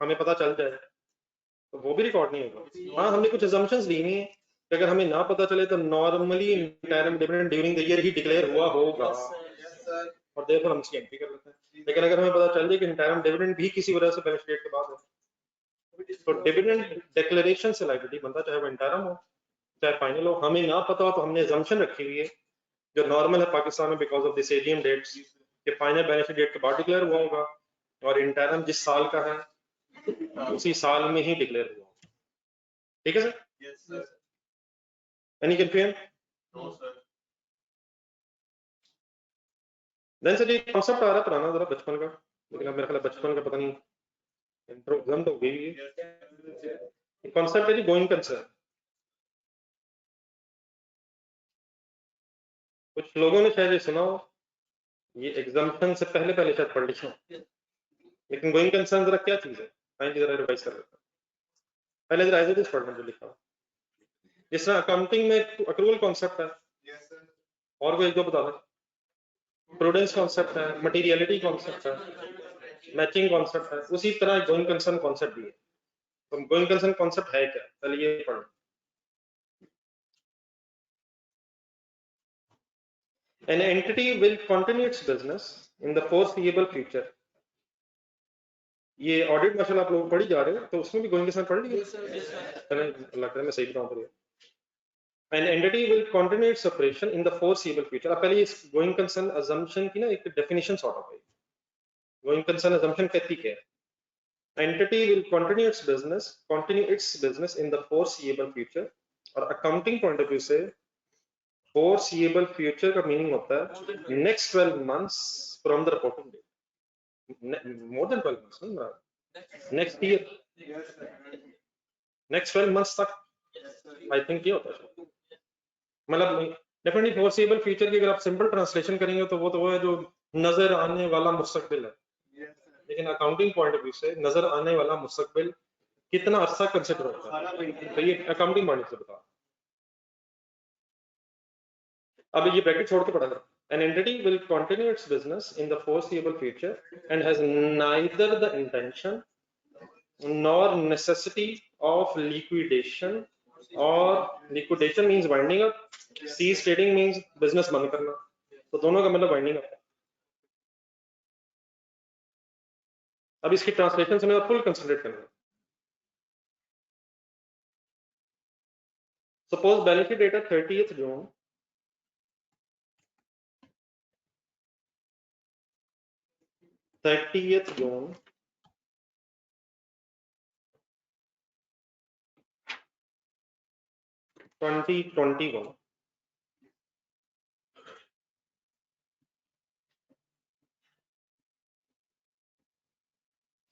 हमें पता चल जाए, तो वो भी रिकॉर्ड नहीं होगा। हाँ हमने कुछ assumptions ली हुई हैं कि अगर हमें ना पता चले तो normally interim dividend during the year he declare हुआ होगा और देयरफॉर हम इसकी एंट्री कर लेते हैं। लेकिन अगर हमें पता चल जाए कि इंटरम डिविडेंड भी किसी वजह से बैलेंस शीट के बाद है, तो डिविडेंड डिक्लेरेशन से लायबिलिटी बनता, चाहे वो इंटरम हो चाहे फाइनल हो। हमें ना पता हो तो हमने assumption रखी हुई है जो नॉर्मल है पाकिस्तान में because of this AGM dates कि फाइनल बैलेंस डेट के बाद डिक्लेयर हुआ होगा और इंटरम जिस साल का है उसी साल में ही डिक्लेयर हुआ होगा। ठीक है sir? Yes, sir. Any confusion? No, sir. Then sir ये कॉन्सेप्ट आ रहा है पुराना जरा बचपन का, लेकिन अब मेरे ख्याल बचपन का पता नहीं इंट्रो एग्जाम तो हो गई है। कॉन्सेप्ट है जी गोइंग कंसर्न। कुछ लोगों ने शायद ये सुना हो, ये एग्जाम्पशन से पहले पहले शायद पढ़ लिया हो, लेकिन गोइंग कंसर्न जरा क्या चीज है, आइए जरा रिवाइज कर लेते हैं। पहले जरा एज इट इज पढ़ना जो लिखा हो। जिस तरह अकाउंटिंग में अक्रूवल कॉन्सेप्ट है, Yes, sir. और कोई एक दो बता दें। प्रूडेंस कॉन्सेप्ट है, मटेरियलिटी कॉन्सेप्ट है, मैचिंग कॉन्सेप्ट है, उसी तरह गोइंग कंसर्न कॉन्सेप्ट भी है। तो गोइंग कंसर्न कॉन्सेप्ट है क्या, चलिए ये पढ़ो। An entity will continue its business in the foreseeable future. ये ऑडिट माशाल्लाह आप लोग पढ़ी जा रहे हो, तो उसमें भी गोइंग कंसर्न पढ़ लीजिए। Yes, sir. Yes, sir. लगता है मैं सही बताऊं तो। An entity will continue its operation in the foreseeable future. अब पहले इस गोइंग कंसर्न assumption की ना एक डेफिनेशन सॉर्ट आउट है। गोइंग कंसर्न assumption कहती क्या है? Entity will continue its business in the foreseeable future, और अकाउंटिंग पॉइंट ऑफ व्यू से foreseeable future का मीनिंग होता है next 12 months from the reporting date. More than 12 months, नहीं, next year, Yes, sir. next 12 months तक Yes, sir. आई थिंक ये होता है। मतलब डेफिनेटली फोरसेबल फ्यूचर की अगर आप सिंपल ट्रांसलेशन करेंगे तो वो है जो नजर आने वाला मुस्तकबिल है, Yes, sir. लेकिन अकाउंटिंग पॉइंट ऑफ व्यू से नजर आने वाला मुस्तकबिल कितना अरसा कंसिडर होता है, तो ये अकाउंटिंग पॉइंट से बता। अब ये ब्रैकेट छोड़ के पढ़ा करो। An entity will continue its business in the foreseeable future and has neither the intention nor necessity of liquidation, or liquidation means winding up, cease trading means business बंद करना, तो दोनों का मतलब winding up है। अब इसकी ट्रांसलेशन से मैं फुल कंसंट्रेट करना है। Suppose balance sheet date 30th June 30th June 2021।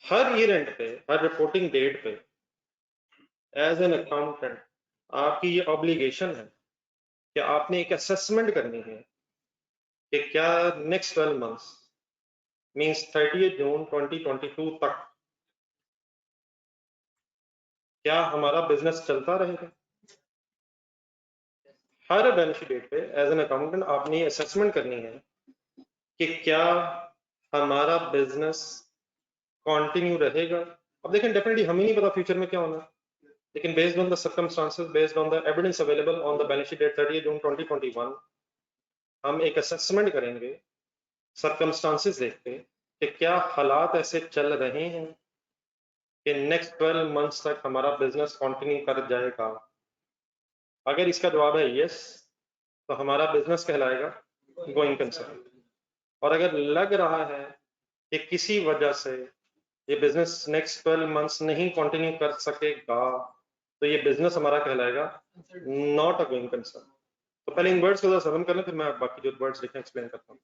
हर ईयर एंड पे, हर रिपोर्टिंग डेट पे एज एन अकाउंटेंट आपकी ये ऑब्लिगेशन है कि आपने एक असेसमेंट करनी है कि क्या नेक्स्ट 12 मंथ्स मींस 30th जून 2022 तक क्या हमारा बिजनेस चलता रहेगा। हर बैलेंस शीट डेट पे एज एन अकाउंटेंट आपने ये असेसमेंट करनी है कि क्या हमारा बिजनेस कंटिन्यू रहेगा। अब देखें डेफिनेटली हमें नहीं पता फ्यूचर में क्या होना है, लेकिन based on the circumstances, based on the evidence available on the balance sheet date 30 June 2021 हम एक असेसमेंट करेंगे सर्कमस्टांसेस देख के कि क्या हालात ऐसे चल रहे हैं कि नेक्स्ट 12 मंथ्स तक हमारा बिजनेस कंटिन्यू कर जाएगा। अगर इसका जवाब है यस, तो हमारा बिजनेस कहलाएगा गोइंग कंसर्न। और अगर लग रहा है कि किसी वजह से ये बिजनेस नेक्स्ट 12 मंथ्स नहीं कंटिन्यू कर सकेगा, तो ये बिजनेस हमारा कहलाएगा नॉट अ गोइंग कंसर्न। तो पहले इन वर्ड्स को जरा समझ कर लें, फिर मैं बाकी जो वर्ड्स लिखे एक्सप्लेन करता हूँ।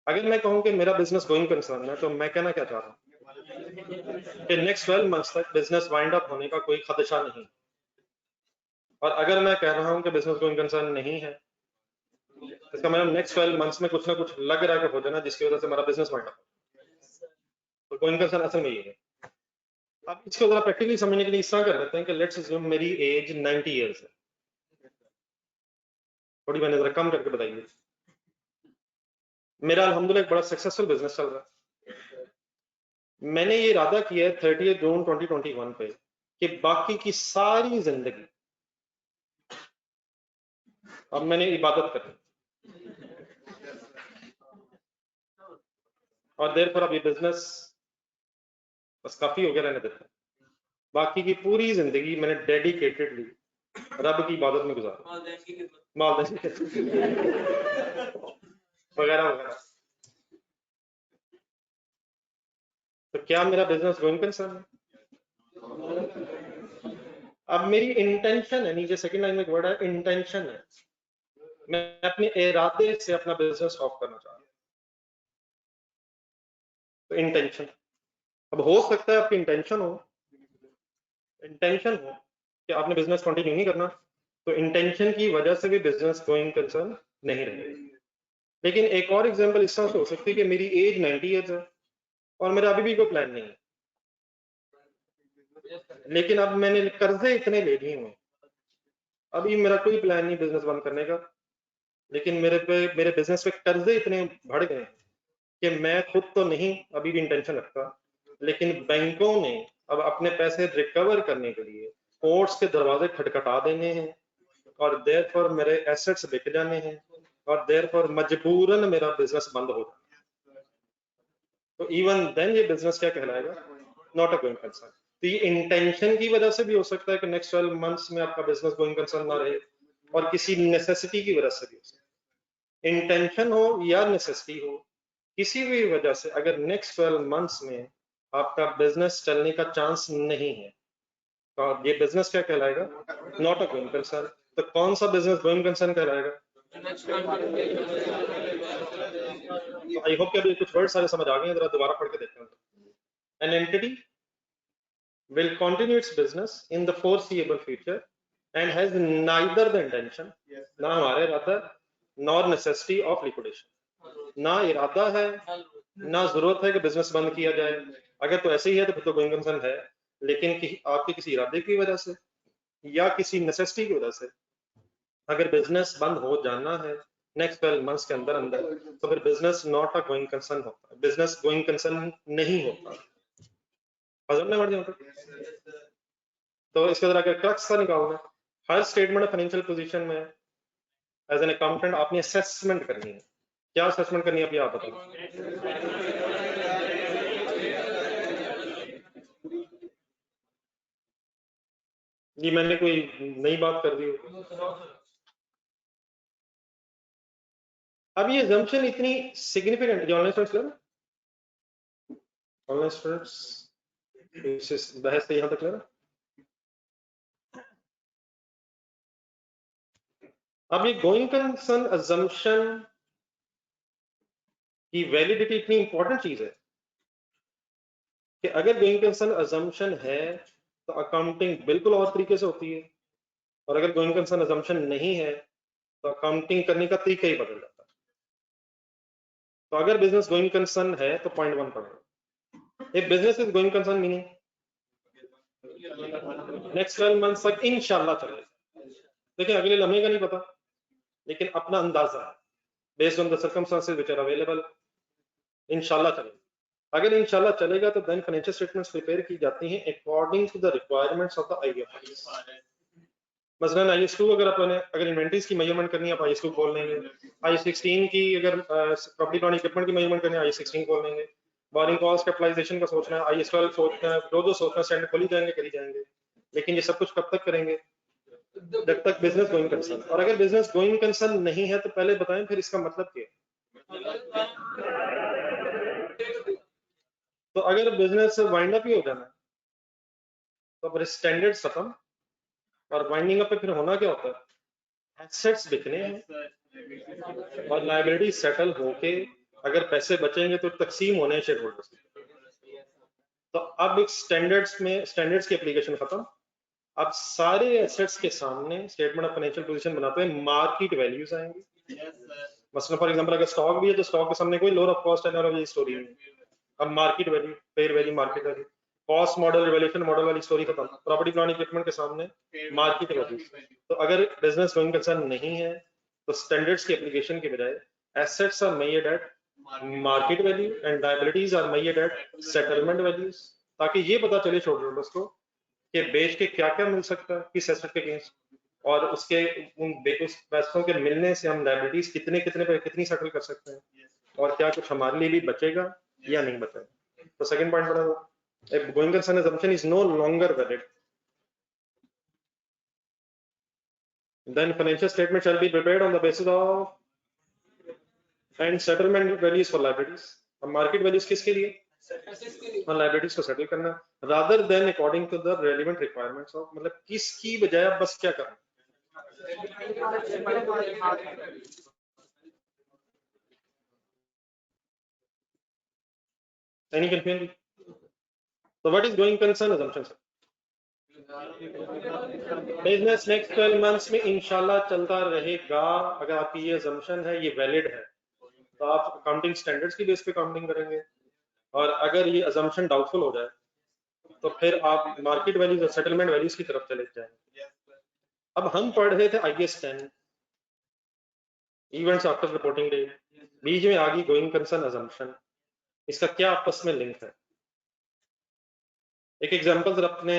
अगर मैं कहूँ कि मेरा बिजनेस गोइंग कंसर्न है, तो मैं कहना क्या चाह रहा हूँ कि नेक्स्ट 12 मंथ्स तक बिजनेस वाइंड अप होने का कोई खदशा नहीं। और अगर मैं कह रहा हूँ कि बिजनेस गोइंग कंसर्न नहीं है, इसका मतलब नेक्स्ट 12 मंथ्स में कुछ ना कुछ लग रहा है हो जाना जिसकी वजह से हमारा बिजनेस वाइंड अप। तो गोइंग कंसर्न असल में ये है। अब इसको जरा प्रैक्टिकली समझने के लिए इस तरह कर लेते हैं कि लेट्स अज्यूम मेरी एज 90 इयर्स है, थोड़ी मैंने जरा कम करके बताइए। मेरा अल्हम्दुलिल्लाह एक बड़ा सक्सेसफुल बिजनेस चल रहा है। मैंने ये इरादा किया है 30 जून 2021 पे कि बाकी की सारी जिंदगी अब मैंने इबादत करनी, और देर पर अब ये बिजनेस बस काफी हो गया रहने देता है। बाकी की पूरी जिंदगी मैंने डेडिकेटेडली रब की इबादत में गुजारा, वालिदैन की खिदमत। मालदान की वगैरह वगैरह। तो क्या मेरा बिजनेस गोइंग कंसर्न है? अब मेरी इंटेंशन है, नीचे सेकंड लाइन में एक वर्ड है इंटेंशन है, मैं अपने इरादे से अपना बिजनेस ऑफ करना चाह रहा हूं। तो इंटेंशन, अब हो सकता है आपकी इंटेंशन हो कि आपने बिजनेस कंटिन्यू नहीं करना, तो इंटेंशन की वजह से भी बिजनेस गोइंग कंसर्न नहीं रहेगा। लेकिन एक और एग्जांपल इस तरह से हो सकती है कि मेरी एज 90 ईयर्स है और मेरा अभी भी कोई प्लान नहीं है, लेकिन अब मैंने कर्जे इतने ले लिए हुए, अभी मेरा कोई प्लान नहीं बिजनेस बंद करने का, लेकिन मेरे बिजनेस पे कर्जे इतने बढ़ गए कि मैं खुद तो नहीं अभी भी इंटेंशन रखता, लेकिन बैंकों ने अब अपने पैसे रिकवर करने के लिए कोर्ट्स के दरवाजे खटखटा देने हैं, और देयरफॉर मेरे एसेट्स बिक जाने हैं, और देयरफॉर मजबूरन मेरा बिजनेस बंद हो जाए। तो इवन देन ये बिजनेस क्या कहलाएगा? Not a going concern. तो ये इंटेंशन की वजह से भी हो सकता है कि नेक्स्ट 12 मंथ्स में आपका बिजनेस गोइंग कंसर्न ना रहे, और किसी नेसेसिटी की वजह से भी हो सकता है। इंटेंशन हो या नेसेसिटी हो, किसी भी वजह से अगर नेक्स्ट 12 मंथ्स में आपका बिजनेस चलने का चांस नहीं है, तो ये बिजनेस क्या कहलाएगा? Not a going concern. तो कौन सा बिजनेस गोइंग कंसर्न कहलाएगा? तो आई होप कि अभी कुछ वर्ड सारे समझ आ गए हैं, जरा दोबारा पढ़ के देखते हैं। An entity will continue its business in the foreseeable future and has neither the intention, ना हमारा इरादा, nor necessity of liquidation, ना इरादा है ना जरूरत है कि बिजनेस बंद किया जाए। अगर तो ऐसे ही है तो फिर तो गोइंग कंसर्न है, लेकिन आपके किसी इरादे की वजह से या किसी नेसेसिटी की वजह से अगर बिजनेस बंद हो जाना है नेक्स्ट 12 मंथ्स के अंदर अंदर, तो फिर business not a going concern होता है, बिजनेस गोइंग कंसर्न नहीं होता। तो इसके अंदर अगर क्रक्स सा निकालना, हर स्टेटमेंट ऑफ फाइनेंशियल पोजीशन में एज एन अकाउंटेंट आपने असेसमेंट करनी है। क्या असेसमेंट करनी है अभी आप बताओ? ये मैंने कोई नई बात कर दी हो? अब ये assumption इतनी सिग्निफिकेंट, जो ऑनलाइन स्टूडेंट्स लेना, ऑनलाइन स्टूडेंट्स इस बहस से यहां तक लेना। अब ये गोइंग कंसर्न assumption की वैलिडिटी इतनी इंपॉर्टेंट चीज है कि अगर गोइंग कंसर्न assumption है तो अकाउंटिंग बिल्कुल और तरीके से होती है, और अगर गोइंग कंसर्न assumption नहीं है तो अकाउंटिंग करने का तरीका ही बदल जाता है। तो अगर बिजनेस गोइंग कंसर्न है तो पॉइंट 1 पढ़ो, if business is going concern meaning next 12 months तक इंशाल्लाह चलेगा। देखिए अगले लम्हे का नहीं पता, लेकिन अपना अंदाजा है based on the circumstances which are available, इंशाल्लाह चलेगा। अगर इंशाल्लाह चलेगा तो देन फाइनेंशियल स्टेटमेंट्स प्रिपेयर की जाती हैं according to the requirements of the IFRS. मसलन IS2 अगर इन्वेंटरीज की मेजरमेंट करनी है आप IS2 खोल लेंगे, I16 की अगर प्रॉपर्टी प्लांट इक्विपमेंट की मेजरमेंट करनी है I16 खोल लेंगे, बोरिंग कॉस्ट कैपिटलाइजेशन का सोचना है IS12 सोचना है, जो सोचना है स्टैंडर्ड खोली जाएंगे करी जाएंगे। लेकिन ये सब कुछ कब तक करेंगे? जब तक बिजनेस गोइंग कंसर्न। और अगर बिजनेस गोइंग कंसर्न नहीं है तो पहले बताएं फिर इसका मतलब क्या है। तो अगर बिजनेस वाइंड अप ही हो जाना है तो फिर स्टैंडर्ड्स खत्म, और वाइंडिंग अप पे फिर होना क्या होता है? एसेट्स बिकने हैं और लायबिलिटी सेटल होके अगर पैसे बचेंगे तो तकसीम होने हैं शेयर होल्डर्स। तो अब स्टैंडर्ड्स की एप्लीकेशन खत्म, अब सारे एसेट्स के सामने स्टेटमेंट ऑफ फाइनेंशियल पोजीशन बनाते हैं मार्केट वैल्यूज आएंगे। मसलन फॉर एग्जांपल अगर स्टॉक भी है तो स्टॉक के सामने कोई lower of cost end of story नहीं, अब market value, fair value, market value, cost model, revaluation model वाली स्टोरी खत्म। प्रॉपर्टी प्लांट इक्विपमेंट के सामने मार्केट वैल्यू। तो अगर बिजनेस गोइंग कंसर्न नहीं है तो स्टैंडर्ड्स की एप्लीकेशन के बजाय assets are measured at market value and liabilities are measured at settlement values, ताकि ये पता चले शॉर्ट होल्डर्स को कि बेच के क्या क्या मिल सकता है किस एसेट के अगेंस्ट, और उसके उस पैसों के मिलने से हम लायबिलिटीज कितनी सेटल कर सकते हैं, और क्या कुछ हमारे लिए भी बचेगा या नहीं बचेगा। तो सेकंड पॉइंट बड़ा going concern assumption is no longer valid, then financial statement shall be prepared on the basis of and settlement values for liabilities। अब मार्केट वैल्यूज किसके लिए, और लायबिलिटीज को सेटल करना, rather than according to the relevant requirements of, मतलब किसकी बजाय आप बस क्या करना। Any confusion? So what is going concern assumption sir? Business next 12 months में इंशाल्लाह चलता रहेगा। अगर आपकी ये assumption है, ये वैलिड है, तो आप अकाउंटिंग स्टैंडर्ड्स की बेस पे काउंटिंग करेंगे, और अगर ये assumption डाउटफुल हो जाए तो फिर आप मार्केट वैल्यूज और सेटलमेंट वैल्यूज की तरफ चले जाएंगे। अब हम पढ़ रहे थे IAS 10 events after reporting day, बीच में आ गई गोइंग कंसर्न assumption, इसका क्या आपस में लिंक है। एक एग्जांपल जरा अपने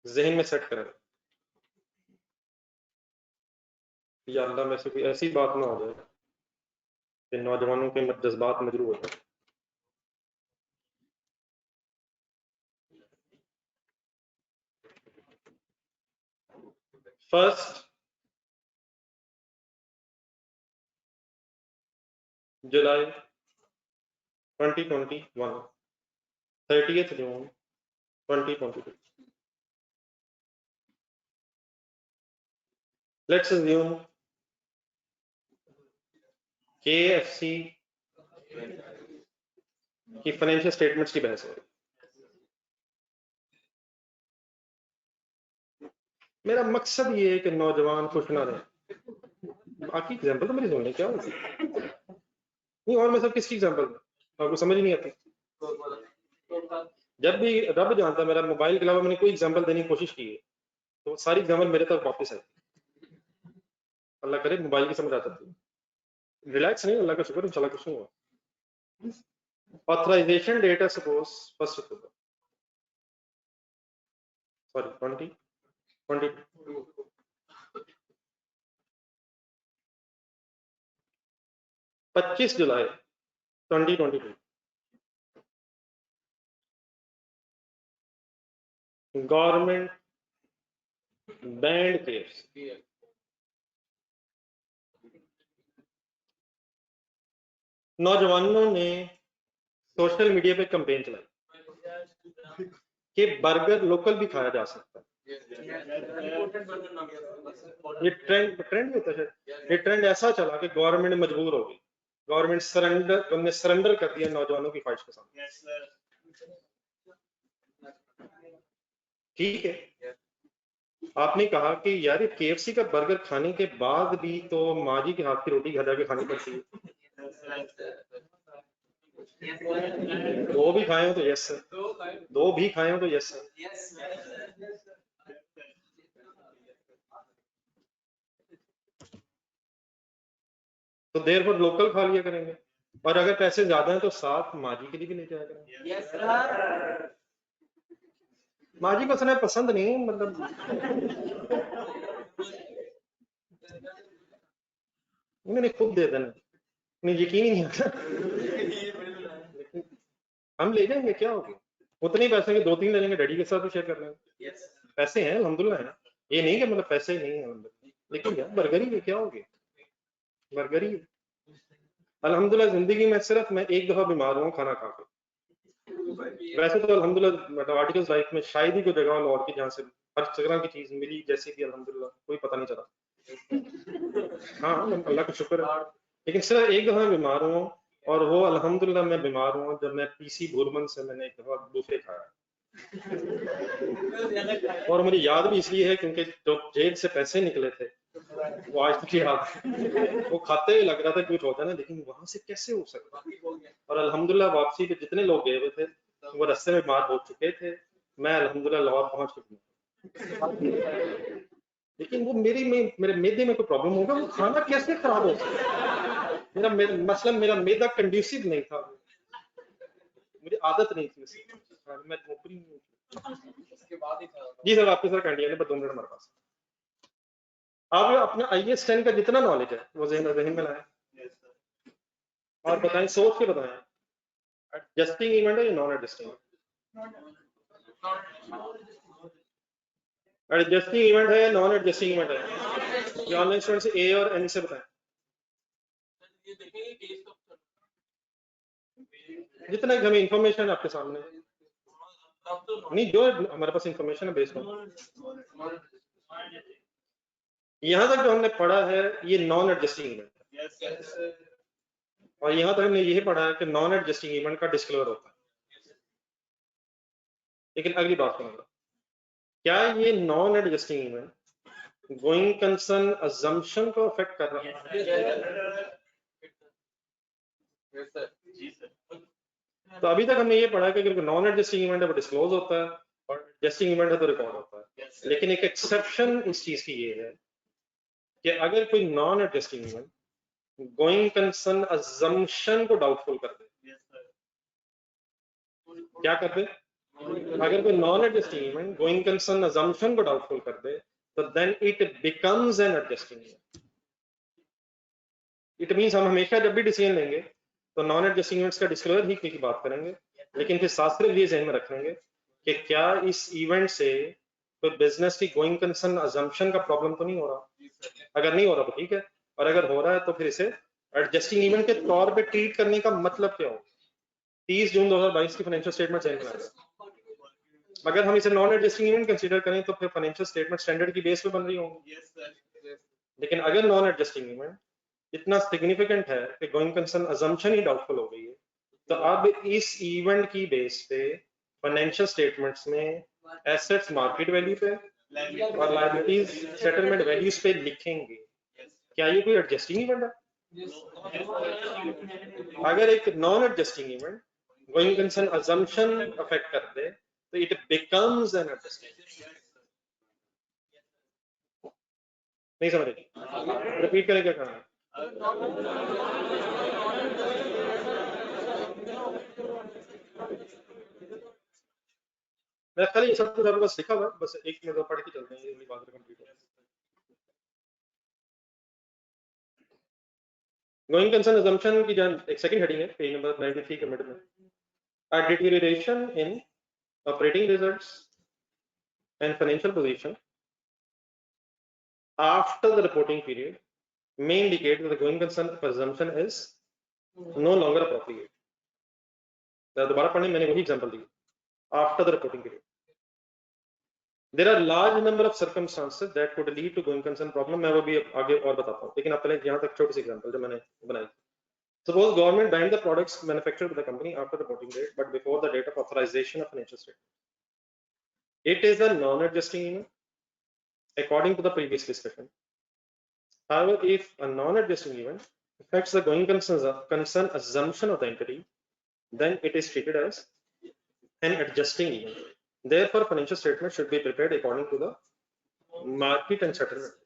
जहन में सेट करें, या अल्लाह में से कोई ऐसी बात ना हो जाए कि नौजवानों के जज्बात मजरू हो जाए। First July 2021, 30th June 2022। Let's assume KFC की फाइनेंशियल स्टेटमेंट्स की बहस हो रही। मेरा मकसद ये है कि नौजवान खुश ना रहे। बाकी एग्जांपल तो मेरी सुनने क्या होगी नहीं, और मैं सब किसकी एग्जांपल आपको समझ नहीं आती। जब भी रब जानता मेरा मोबाइल के अलावा मैंने कोई एग्जांपल देने की कोशिश की है तो सारी एग्जांपल मेरे तक वापस आई। अल्लाह करे मोबाइल की समझ आता थी। रिलैक्स नहीं, अल्लाह का शुक्र इंशाल्लाह कुछ नहीं हुआ। ऑथराइजेशन डेट है सपोज 1 अक्टूबर, सॉरी 2022, 25 जुलाई 2022 गवर्नमेंट बैंड केस नौजवानों ने सोशल मीडिया पे कैंपेन चलाई कि बर्गर लोकल भी खाया जा सकता है। ये ट्रेंड होता है, ये ट्रेंड ऐसा चला कि गवर्नमेंट मजबूर हो गई, गवर्नमेंट सरेंडर कर दिया नौजवानों की ख्वाहिश के सामने। ठीक है, आपने कहा कि यार ये KFC का बर्गर खाने के बाद भी तो माँ जी के हाथ की रोटी घर जाके खानी पड़ती है। दो भी खाए हो तो यस सर, दो भी खाए हो तो यस सर। तो देर पर लोकल खा लिया करेंगे, और अगर पैसे ज्यादा हैं तो साथ माँ जी के लिए भी ले जाया करेंगे। Yes sir. माँ जी को सुना पसंद नहीं, मतलब उन्होंने खुद दे देना, उन्हें यकीन ही नहीं आता। लेकिन हम ले जाएंगे, क्या हो गया, उतने पैसे के 2-3 ले लेंगे, डैडी के साथ भी शेयर कर लेंगे। पैसे हैं अल्हम्दुलिल्लाह है, ये नहीं कि मतलब पैसे नहीं है, लेकिन यार बर्गर ही क्या हो गया, बर्गर ही अल्हम्दुलिल्लाह। जिंदगी में सिर्फ मैं एक दफा बीमार हुआ खाना खा के, वैसे तो अल्हम्दुलिल्लाह आर्टिकल्स लाइफ में शायद ही कोई जगह और की जहाँ से हर तरह की चीज मिली, जैसे कि अल्हम्दुलिल्लाह कोई पता नहीं चला। हाँ अल्लाह का शुक्र है, लेकिन सिर्फ एक दफा बीमार हुआ, और वो अल्हम्दुलिल्लाह मैं बीमार हुआ जब मैं PC भूरमन से मैंने एक दफा बूफे खाया। और मुझे याद भी इसलिए है क्योंकि जो जेल से पैसे निकले थे वो आज तक याद है। वो खाते हुए लग रहा था कुछ होता ना, लेकिन वहां से कैसे हो सकता। और अल्हम्दुलिल्लाह वापसी पे जितने लोग गए हुए थे वो रास्ते में बीमार हो चुके थे, मैं अल्हम्दुलिल्लाह लाहौर पहुंच चुका। लेकिन वो मेरे मैदे में कोई प्रॉब्लम होगा, वो खाना कैसे खराब हो सकता है? मेरा मैदा कंड्यूसिव नहीं था, मुझे आदत नहीं थी उसकी। मैं नौकरी उसके बाद ही था। जी सर, आपके सर कैंडिडेट है, 2 मिनट हमारे पास। आप अपना IAS 10 का जितना नॉलेज है वो जहन में लाएं और बताएं, सोच के बताएं, एडजस्टिंग इवेंट है या नॉन एडजस्टिंग? एडजस्टिंग इवेंट है या नॉन एडजस्टिंग इवेंट है? ये ऑनलाइन स्टूडेंट से A और N से बताएं, ये देखेंगे केस कब जितना हमें इंफॉर्मेशन आपके सामने है। तब तो नहीं, जो हमारे पास इंफॉर्मेशन है बेस्ड ऑन, यहाँ तक जो हमने पढ़ा है ये नॉन एडजस्टिंग इवेंट है, और यहाँ तक हमने यही पढ़ा है कि नॉन एडजस्टिंग इवेंट का डिस्क्लोजर होता है। लेकिन अगली बात सुनो, क्या ये non adjusting event going concern assumption को अफेक्ट कर रहा है? तो अभी तक हमने ये पढ़ा कि अगर नॉन एडजस्टिंग इवेंट है वो डिस्क्लोज होता है और एडजस्टिंग इवेंट है तो रिकॉर्ड होता है। लेकिन एक एक्सेप्शन इस चीज की ये है कि अगर कोई non adjusting event going concern assumption को डाउटफुल कर दे, क्या कर दे? अगर कोई non adjusting event going concern assumption को डाउटफुल कर दे, तो then it becomes an adjusting event. It means हम हमेशा जब भी डिसीजन लेंगे तो नॉन एडजस्टिंग इवेंट्स का डिस्क्लोजर ही की बात करेंगे, लेकिन फिर साथ सिर्फ ये ध्यान में रखेंगे कि क्या इस इवेंट से कोई बिजनेस की गोइंग कंसर्न अजम्पशन का प्रॉब्लम तो नहीं हो रहा। अगर नहीं हो रहा तो ठीक है, और अगर हो रहा है तो फिर इसे एडजस्टिंग इवेंट के तौर पे ट्रीट करने का मतलब क्या हो? 30 जून 2022 की फाइनेंशियल स्टेटमेंट चेंज करें। अगर हम इसे नॉन एडजस्टिंग इवेंट कंसीडर करें तो फिर फाइनेंशियल स्टेटमेंट स्टैंडर्ड की बेस पे बन रही होंगी। लेकिन अगर नॉन एडजस्टिंग इवेंट इतना सिग्निफिकेंट है कि गोइंग कंसर्न अजम्पशन ही डाउटफुल हो गई है, तो अब इस इवेंट की बेस पे फाइनेंशियल स्टेटमेंट्स में एसेट्स मार्केट वैल्यू पे और लायबिलिटीज सेटलमेंट वैल्यूज पे लिखेंगे। क्या ये कोई एडजस्टिंग इवेंट है? अगर एक non adjusting event going concern assumption affect कर दे तो इट बिकम्स एन एडजस्टिंग। नहीं समझ रहे? रिपीट करें क्या कहना है? मैं खाली ये सब कुछ आपके पास लिखा हुआ है, बस 1 मिनट और पढ़ के चलते हैं, ये वाली बात कंप्लीट हो। गोइंग कंसर्न अजम्पशन की जो एक सेकंड हेडिंग है पेज नंबर 93 के मिड में, a deterioration in operating results and financial position after the reporting period may indicate that the going concern assumption is no longer appropriate. दोबारा पढ़ने मैंने वही example the, after the reporting period. There are large number of circumstances that could lead to going concern problem. मैं वो भी आगे और बताता हूँ, लेकिन आप पहले यहाँ तक छोटी सी एग्जांपल जो मैंने बनाई। Suppose government banned the products manufactured by the company after the reporting date, but before the date of authorization of financial statement. It is a non-adjusting event according to the previous discussion. However, if a non-adjusting event affects the going concern assumption of the entity, then it is treated as an adjusting event. Therefore, financial statement should be prepared according to the market and settlement.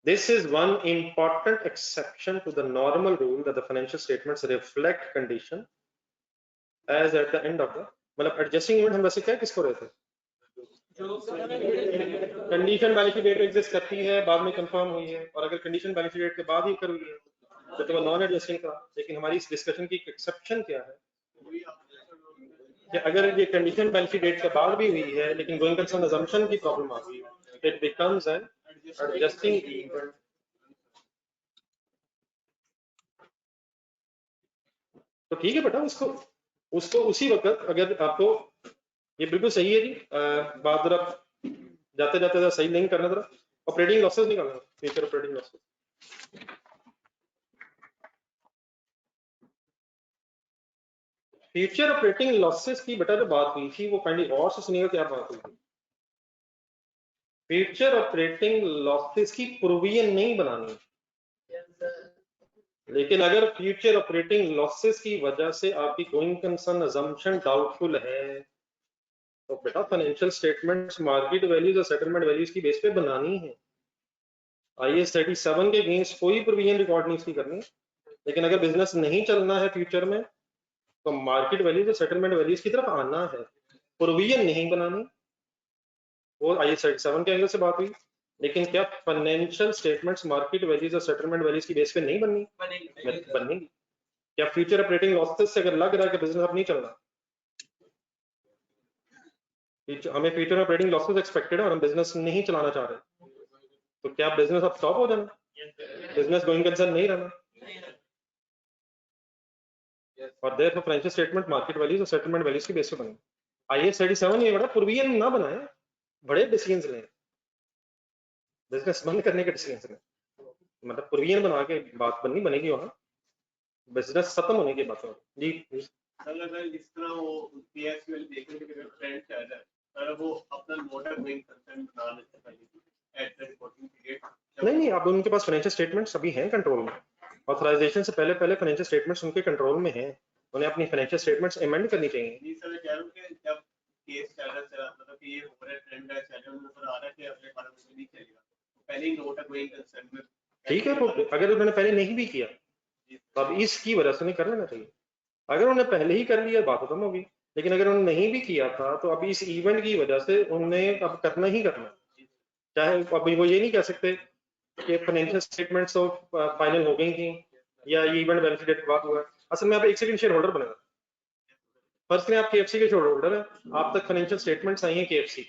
This is one important exception to the normal rule that the financial statements reflect condition as at the end of the, मतलब adjusting event हम वैसे क्या किसको रहते हैं? Condition balance sheet date exist करती है, बाद में कंफर्म हुई है, और अगर कंडीशन बैलेंस शीट डेट के बाद ही कर हुई है तो वो नॉन एडजस्टिंग था। लेकिन हमारी इस डिस्कशन की एक्सेप्शन क्या है कि अगर ये कंडीशन बैलेंस शीट डेट के बाद भी हुई है लेकिन गोइंग कंसर्न अजम्पशन की प्रॉब्लम आ गई है, it becomes an adjusting event. तो ठीक है बेटा, उसको उसी वक्त अगर आपको ये बिल्कुल सही है जी, बात जरा जाते जाते सही नहीं करना, जरा ऑपरेटिंग लॉसेस निकालना, future operating losses. Future operating losses की बेटा जो बात हुई थी वो काइंडली और से सुनिएगा क्या बात हुई थी। फ्यूचर ऑपरेटिंग लॉसेस की प्रोविजन नहीं बनानी, लेकिन अगर फ्यूचर ऑपरेटिंग लॉसेस की वजह से आपकी गोइंग कंसर्न अजम्पशन डाउटफुल है तो बेटा फाइनेंशियल स्टेटमेंट्स मार्केट वैल्यूज और सेटलमेंट वैल्यूज की बेस पे बनानी है। IAS 37 के अगेंस्ट कोई प्रोविजन रिकॉर्ड नहीं इसकी करनी, लेकिन अगर बिजनेस नहीं चलना है फ्यूचर में तो मार्केट वैल्यूज और सेटलमेंट वैल्यूज की तरफ आना है, प्रोविजन नहीं बनानी। वो IAS 37 के एंगल से बात हुई, लेकिन क्या फाइनेंशियल स्टेटमेंट्स मार्केट वैल्यूज और सेटलमेंट वैल्यूज की बेस पे नहीं बननी? बनेगी। क्या फ्यूचर ऑपरेटिंग लॉसेस से अगर लग रहा है कि बिजनेस अब नहीं चल रहा, हमें फ्यूचर ऑपरेटिंग लॉसेस एक्सपेक्टेड है और हम बिजनेस नहीं चलाना चाह रहे, तो क्या बिजनेस अब स्टॉप हो जाना, बिजनेस गोइंग कंसर्न नहीं रहना? और there financial statement market values और सेटलमेंट वैल्यूज की बेस पे बने। IAS 37 ये बड़ा प्रोविजन ना बनाए, बड़े डिसीजंस लें, बिजनेस बंद करने के डिसीजंस लें, मतलब प्रोविजन बना के बात बननी बनेगी वहां, बिजनेस खत्म होने की बात है जी। अगर जिस तरह वो PSU वाली देखने के लिए ट्रेंड चल रहा है, अगर वो अपना मोटर गोइंग कंसर्न बना लेते हैं एट द रिपोर्टिंग पीरियड। नहीं, अब उनके पास फाइनेंशियल स्टेटमेंट्स अभी हैं कंट्रोल में, ऑथराइजेशन से पहले पहले फाइनेंशियल स्टेटमेंट्स उनके कंट्रोल में हैं, उन्हें अपनी फाइनेंशियल स्टेटमेंट्स अमेंड करनी चाहिए। नहीं सर, मैं कह रहा हूं कि जब केस चल रहा है, मतलब कि ये हो रहा है, ट्रेंड है, चल रहा है, नजर आ रहा है कि अगले 12 महीने नहीं चलेगा, तो पहले ही नोट गोइंग कंसर्न में। ठीक है, तो अगर उन्होंने पहले नहीं भी किया तो अब इसकी वजह से नहीं कर लेना चाहिए। अगर उन्होंने पहले ही कर लिया बात खत्म होगी, लेकिन अगर उन्होंने नहीं भी किया था तो अभी इस इवेंट की वजह से उन्हें अब करना ही करना, चाहे अभी वो ये नहीं कह सकते कि फाइनेंशियल स्टेटमेंट्स तो फाइनल हो गई थी या ये इवेंट बेनिफिट डेट बात हुआ। असल में आप एक सेकंड शेयर होल्डर बनेगा, फर्स्ट में आप KFC के शेयर होल्डर है, आप तक फाइनेंशियल स्टेटमेंट्स आई हैं KFC,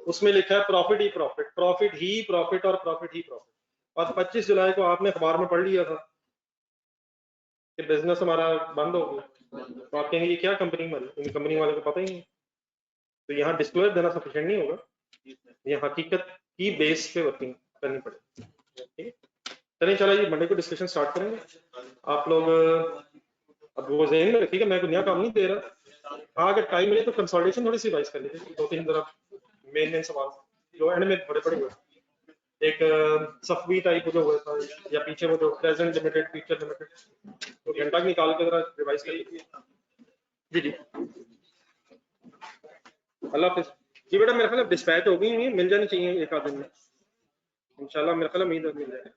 उसमें लिखा है प्रॉफिट ही प्रॉफिट, प्रॉफिट ही प्रॉफिट और प्रॉफिट ही प्रॉफिट, और 25 जुलाई को आपने अखबार में पढ़ लिया था कि बिजनेस हमारा बंद हो गया, तो आप कहेंगे ये क्या कंपनी वाले, कंपनी वाले को पता ही नहीं। तो यहाँ डिस्क्लोजर देना सफिशिएंट नहीं होगा, ये हकीकत की बेस पे वर्किंग करनी पड़ेगी। ठीक है, चलिए चलो ये मंडे को डिस्कशन स्टार्ट करेंगे। आप लोग अब वो ज़हन में रखिएगा, मैं कोई नया काम नहीं दे रहा। हाँ, अगर टाइम मिले तो कंसोलिडेशन थोड़ी सी रिवाइज कर लीजिए, 2-3 जरा मेन सवाल जो एंड में बड़े पड़े हुए, एक सफवी टाइप जो हुआ था, या पीछे वो जो प्रेजेंट लिमिटेड फ्यूचर लिमिटेड, तो घंटा निकाल के जरा रिवाइज कर लीजिए। जी जी, अल्लाह हाफिज जी। बेटा मेरे ख्याल डिस्पैच हो गई, मिल जानी चाहिए एक आध दिन में इंशाल्लाह, मेरे ख्याल उम्मीद है मिल जाएगा।